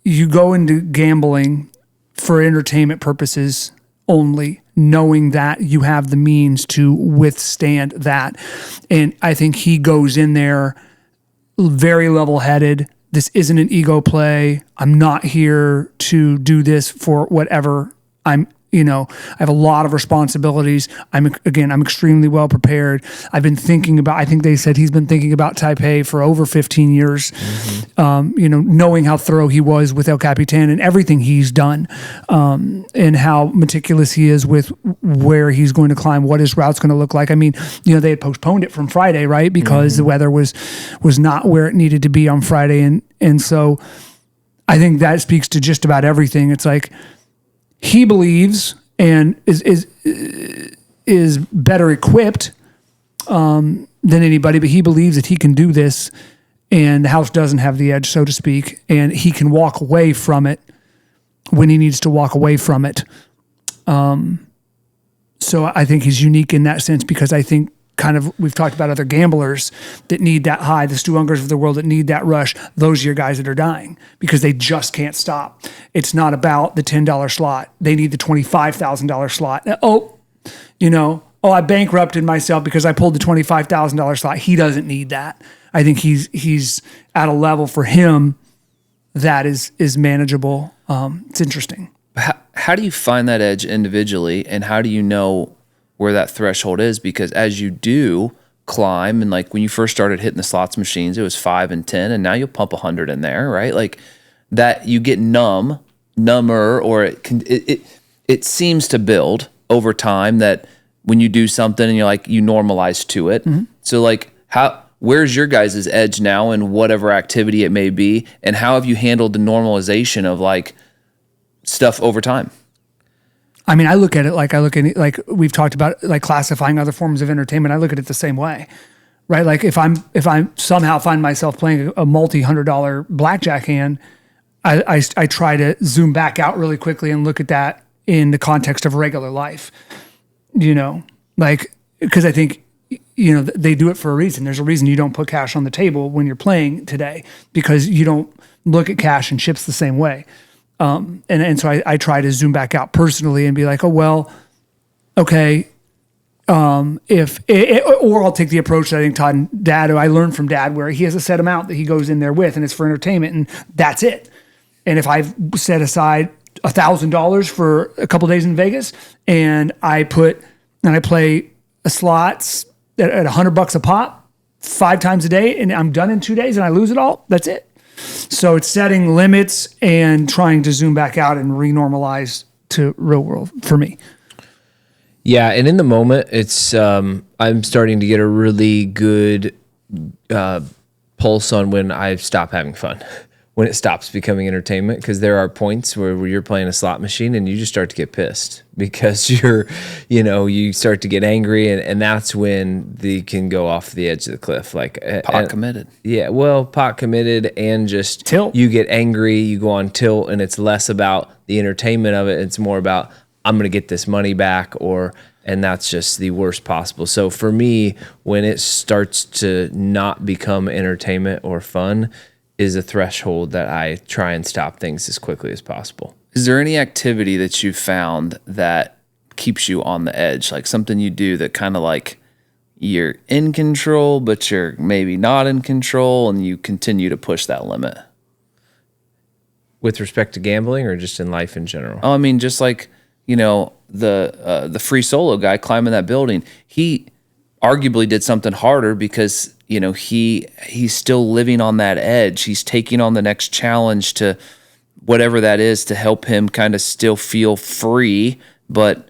you go into gambling for entertainment purposes only, knowing that you have the means to withstand that. And I think he goes in there very level-headed. This isn't an ego play. I'm not here to do this for whatever. I have a lot of responsibilities. I'm extremely well prepared. I've been thinking about, I think they said he's been thinking about Taipei for over 15 years, knowing how thorough he was with El Capitan and everything he's done, and how meticulous he is with where he's going to climb, what his route's going to look like. I mean, they had postponed it from Friday, right? Because the weather was not where it needed to be on Friday. And so I think that speaks to just about everything. It's like, he believes and is better equipped than anybody, but he believes that he can do this, and the house doesn't have the edge, so to speak, and he can walk away from it when he needs to walk away from it. So I think he's unique in that sense, because I think we've talked about other gamblers that need that high, the Stu Ungers of the world that need that rush. Those are your guys that are dying because they just can't stop. It's not about the $10 slot. They need the $25,000 slot. I bankrupted myself because I pulled the $25,000 slot. He doesn't need that. I think he's at a level for him that is manageable. It's interesting. How do you find that edge individually, and how do you know where that threshold is? Because as you do climb, and like when you first started hitting the slots machines, it was 5 and 10, and now you'll pump 100 in there, right? Like that, you get number, or it seems to build over time that when you do something and you normalize to it. Mm-hmm. So like where's your guys' edge now in whatever activity it may be, and how have you handled the normalization of like stuff over time? I mean, I look at it like we've talked about, like classifying other forms of entertainment. I look at it the same way, right? Like if I somehow find myself playing a multi-$100 blackjack hand, I try to zoom back out really quickly and look at that in the context of regular life, like, because I think, they do it for a reason. There's a reason you don't put cash on the table when you're playing today, because you don't look at cash and chips the same way. And so I try to zoom back out personally and be like, oh, well, okay. Or I'll take the approach that I think Todd and Dad, I learned from Dad, where he has a set amount that he goes in there with, and it's for entertainment, and that's it. And if I've set aside $1,000 for a couple days in Vegas, and I play slots at $100 a pop 5 times a day, and I'm done in 2 days, and I lose it all, that's it. So it's setting limits and trying to zoom back out and renormalize to real world for me. Yeah, and in the moment, it's I'm starting to get a really good pulse on when I stop having fun, when it stops becoming entertainment, because there are points where you're playing a slot machine and you just start to get pissed because you start to get angry, and that's when they can go off the edge of the cliff. Like Pot committed. Yeah, well, pot committed, and just tilt. You get angry, you go on tilt, and it's less about the entertainment of it. It's more about, I'm going to get this money back, and that's just the worst possible. So for me, when it starts to not become entertainment or fun, is a threshold that I try and stop things as quickly as possible. Is there any activity that you found that keeps you on the edge? Like something you do that kind of like you're in control, but you're maybe not in control, and you continue to push that limit? With respect to gambling, or just in life in general? Oh, I mean, just like, the free solo guy climbing that building, he arguably did something harder because, he's still living on that edge. He's taking on the next challenge to whatever that is to help him kind of still feel free, but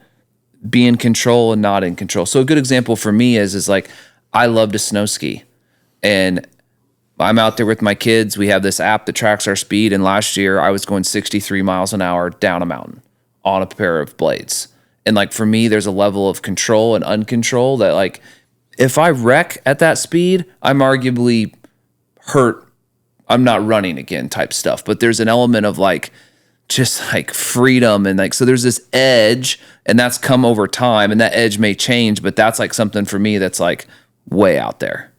be in control and not in control. So a good example for me is like, I love to snow ski, and I'm out there with my kids. We have this app that tracks our speed. And last year I was going 63 miles an hour down a mountain on a pair of blades. And like, for me, there's a level of control and uncontrol that, like, if I wreck at that speed, I'm arguably hurt. I'm not running again type stuff. But there's an element of like, just like freedom. And like, so there's this edge, and that's come over time, and that edge may change, but that's like something for me that's like way out there.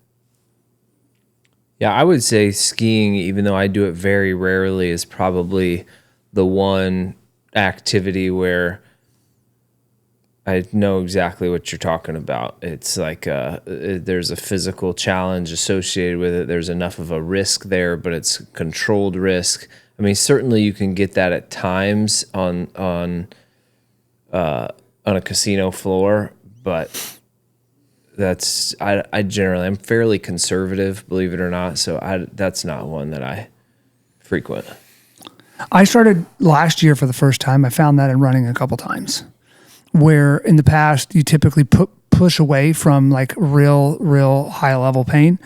Yeah, I would say skiing, even though I do it very rarely, is probably the one activity where I know exactly what you're talking about. It's like there's a physical challenge associated with it. There's enough of a risk there, but it's controlled risk. I mean, certainly you can get that at times on a casino floor, but that's I generally, I'm fairly conservative, believe it or not. So that's not one that I frequent. I started last year for the first time. I found that in running a couple times, where in the past you typically push away from like real high level pain.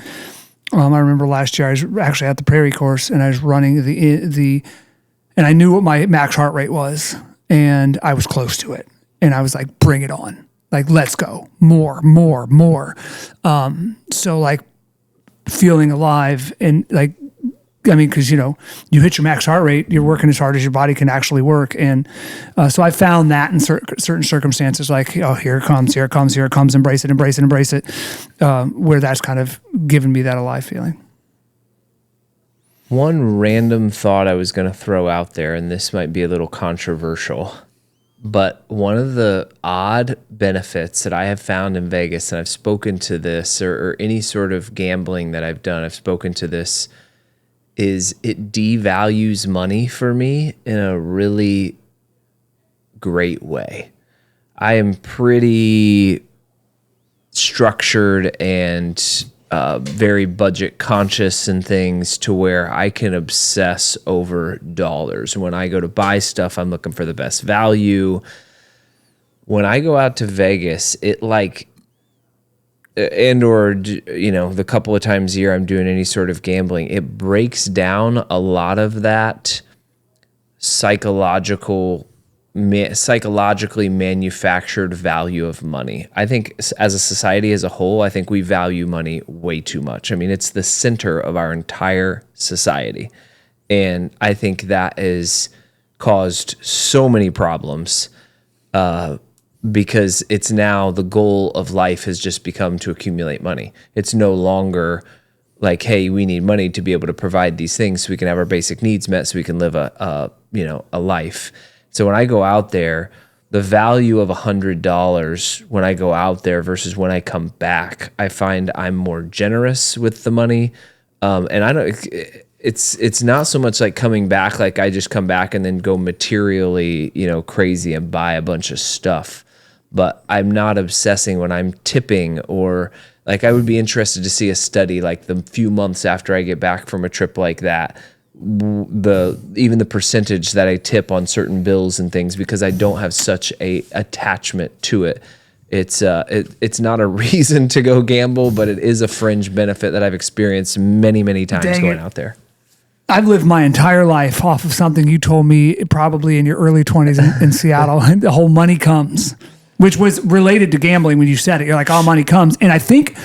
I remember last year I was actually at the Prairie course, and I was running and I knew what my max heart rate was, and I was close to it, and I was like, bring it on. Like, let's go more. So like feeling alive, and like, I mean, because, you hit your max heart rate, you're working as hard as your body can actually work. And so I found that in certain circumstances, like, oh, here it comes, embrace it, where that's kind of given me that alive feeling. One random thought I was going to throw out there, and this might be a little controversial, but one of the odd benefits that I have found in Vegas, and I've spoken to this, or any sort of gambling that I've done, I've spoken to this, is it devalues money for me in a really great way. I am pretty structured and very budget conscious and things, to where I can obsess over dollars. When I go to buy stuff, I'm looking for the best value. When I go out to Vegas, it like, the couple of times a year I'm doing any sort of gambling, it breaks down a lot of that psychologically manufactured value of money. I think as a society as a whole, I think we value money way too much. I mean, it's the center of our entire society. And I think that has caused so many problems because it's now the goal of life has just become to accumulate money. It's no longer like, hey, we need money to be able to provide these things so we can have our basic needs met, so we can live a life. So when I go out there, the value of $100 when I go out there versus when I come back, I find I'm more generous with the money. And I don't, it's not so much like coming back, like I just come back and then go materially, crazy and buy a bunch of stuff. But I'm not obsessing when I'm tipping, or like I would be interested to see a study like the few months after I get back from a trip like that, even the percentage that I tip on certain bills and things, because I don't have such a attachment to it. It's not a reason to go gamble, but it is a fringe benefit that I've experienced many, many times going out there. I've lived my entire life off of something you told me probably in your early 20s in Seattle. The whole money comes, which was related to gambling when you said it. You're like, oh, money comes. And I think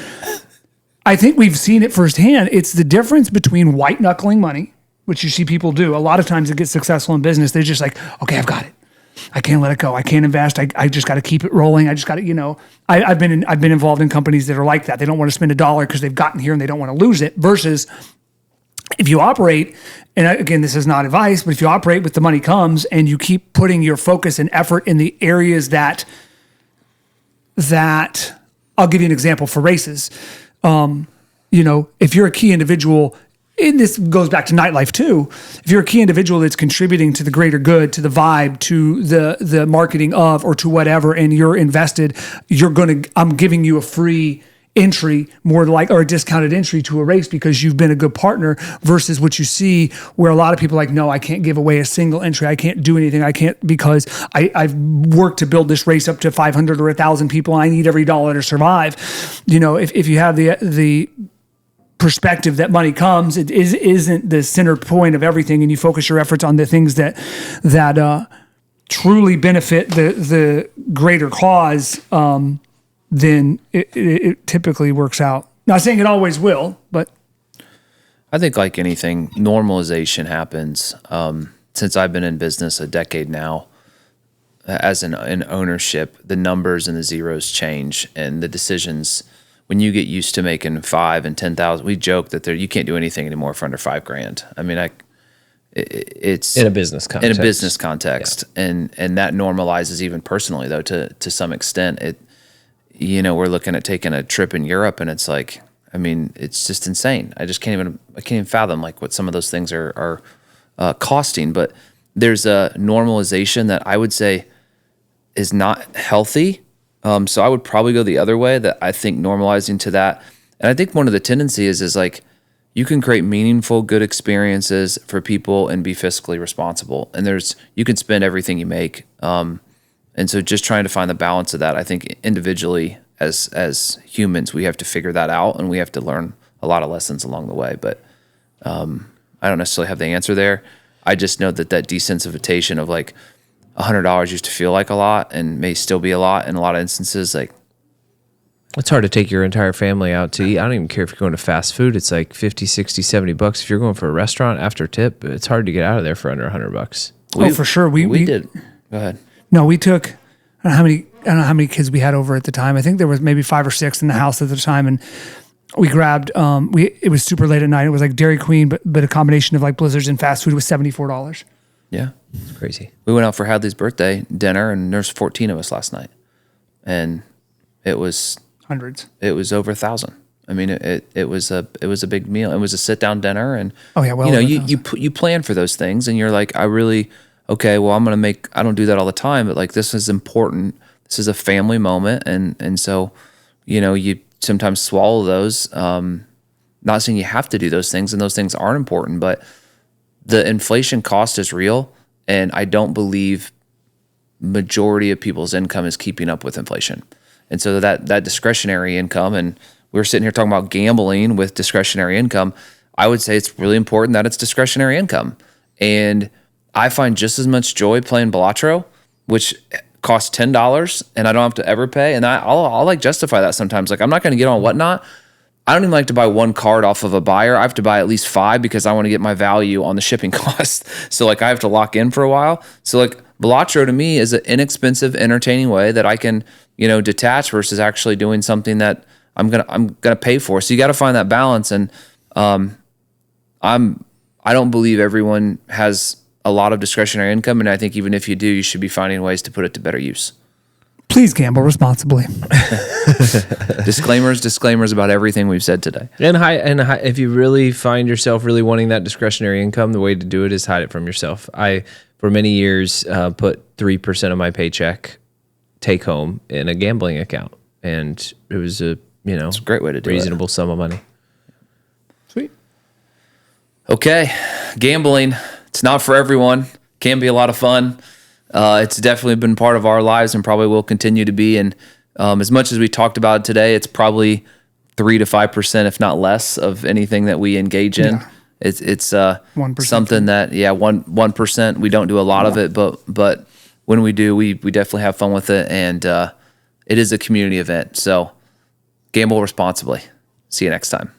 we've seen it firsthand. It's the difference between white knuckling money, which you see people do. A lot of times to get successful in business, they're just like, okay, I've got it. I can't let it go. I can't invest. I just got to keep it rolling. I just got to, I've been involved in companies that are like that. They don't want to spend $1 because they've gotten here and they don't want to lose it. Versus if you operate, and again, this is not advice, but if you operate with the money comes and you keep putting your focus and effort in the areas that I'll give you an example for races. If you're a key individual, and this goes back to nightlife too. If you're a key individual that's contributing to the greater good, to the vibe, to the marketing of, or to whatever, and you're invested, I'm giving you a free entry, more like, or a discounted entry to a race because you've been a good partner, versus what you see where a lot of people are like, no, I can't give away a single entry. I can't do anything. I can't, because I've worked to build this race up to 500 or 1,000 people and I need every dollar to survive. If you have the perspective that money comes, it isn't the center point of everything, and you focus your efforts on the things that truly benefit the greater cause, then it typically works out. Not saying it always will, but I think like anything, normalization happens. Since I've been in business a decade now, as in ownership, the numbers and the zeros change, and the decisions. When you get used to making 5 and 10,000, we joke that you can't do anything anymore for under $5,000. I mean, it's in a business context, yeah. and that normalizes even personally though to some extent. We're looking at taking a trip in Europe, and it's like, I mean, it's just insane. I can't even fathom like what some of those things are costing. But there's a normalization that I would say is not healthy. So I would probably go the other way, that I think normalizing to that. And I think one of the tendencies is like, you can create meaningful, good experiences for people and be fiscally responsible. And you can spend everything you make. And so just trying to find the balance of that, I think individually as humans, we have to figure that out, and we have to learn a lot of lessons along the way. But I don't necessarily have the answer there. I just know that desensitization of like, $100 used to feel like a lot and may still be a lot in a lot of instances. Like, it's hard to take your entire family out to eat. I don't even care if you're going to fast food. It's like 50, 60, 70 bucks. If you're going for a restaurant after tip, it's hard to get out of there for under $100. For sure. We did. Go ahead. No, we took, I don't know how many kids we had over at the time. I think there was maybe 5 or 6 in the house at the time. And we grabbed, it was super late at night. It was like Dairy Queen, but a combination of like Blizzards and fast food was $74. Yeah. It's crazy. We went out for Hadley's birthday dinner, and there's 14 of us last night, and it was hundreds. It was over 1,000. I mean, it was a big meal. It was a sit down dinner, and you plan for those things, and you're like, okay, well, I'm gonna make. I don't do that all the time, but like, this is important. This is a family moment, and so you sometimes swallow those. Not saying you have to do those things, and those things aren't important, but the inflation cost is real, and I don't believe majority of people's income is keeping up with inflation. And so that discretionary income, and we were sitting here talking about gambling with discretionary income, I would say it's really important that it's discretionary income. And I find just as much joy playing Balatro, which costs $10 and I don't have to ever pay. And I'll like justify that sometimes. Like, I'm not going to get on Whatnot. I don't even like to buy one card off of a buyer. I have to buy at least 5 because I want to get my value on the shipping cost. So like I have to lock in for a while. So like Balatro to me is an inexpensive, entertaining way that I can, detach versus actually doing something that I'm gonna pay for. So you got to find that balance. And I don't believe everyone has a lot of discretionary income, and I think even if you do, you should be finding ways to put it to better use. Please gamble responsibly. Disclaimers about everything we've said today. And if you really find yourself really wanting that discretionary income, the way to do it is hide it from yourself. I, for many years, put 3% of my paycheck take home in a gambling account, and it was It's a great way to do reasonable sum of money. Sweet. Okay, gambling. It's not for everyone. Can be a lot of fun. It's definitely been part of our lives and probably will continue to be. And as much as we talked about it today, it's probably 3 to 5%, if not less, of anything that we engage in. Yeah. It's 1% something that 1%. We don't do a lot of it, but when we do, we definitely have fun with it, and it is a community event. So gamble responsibly. See you next time.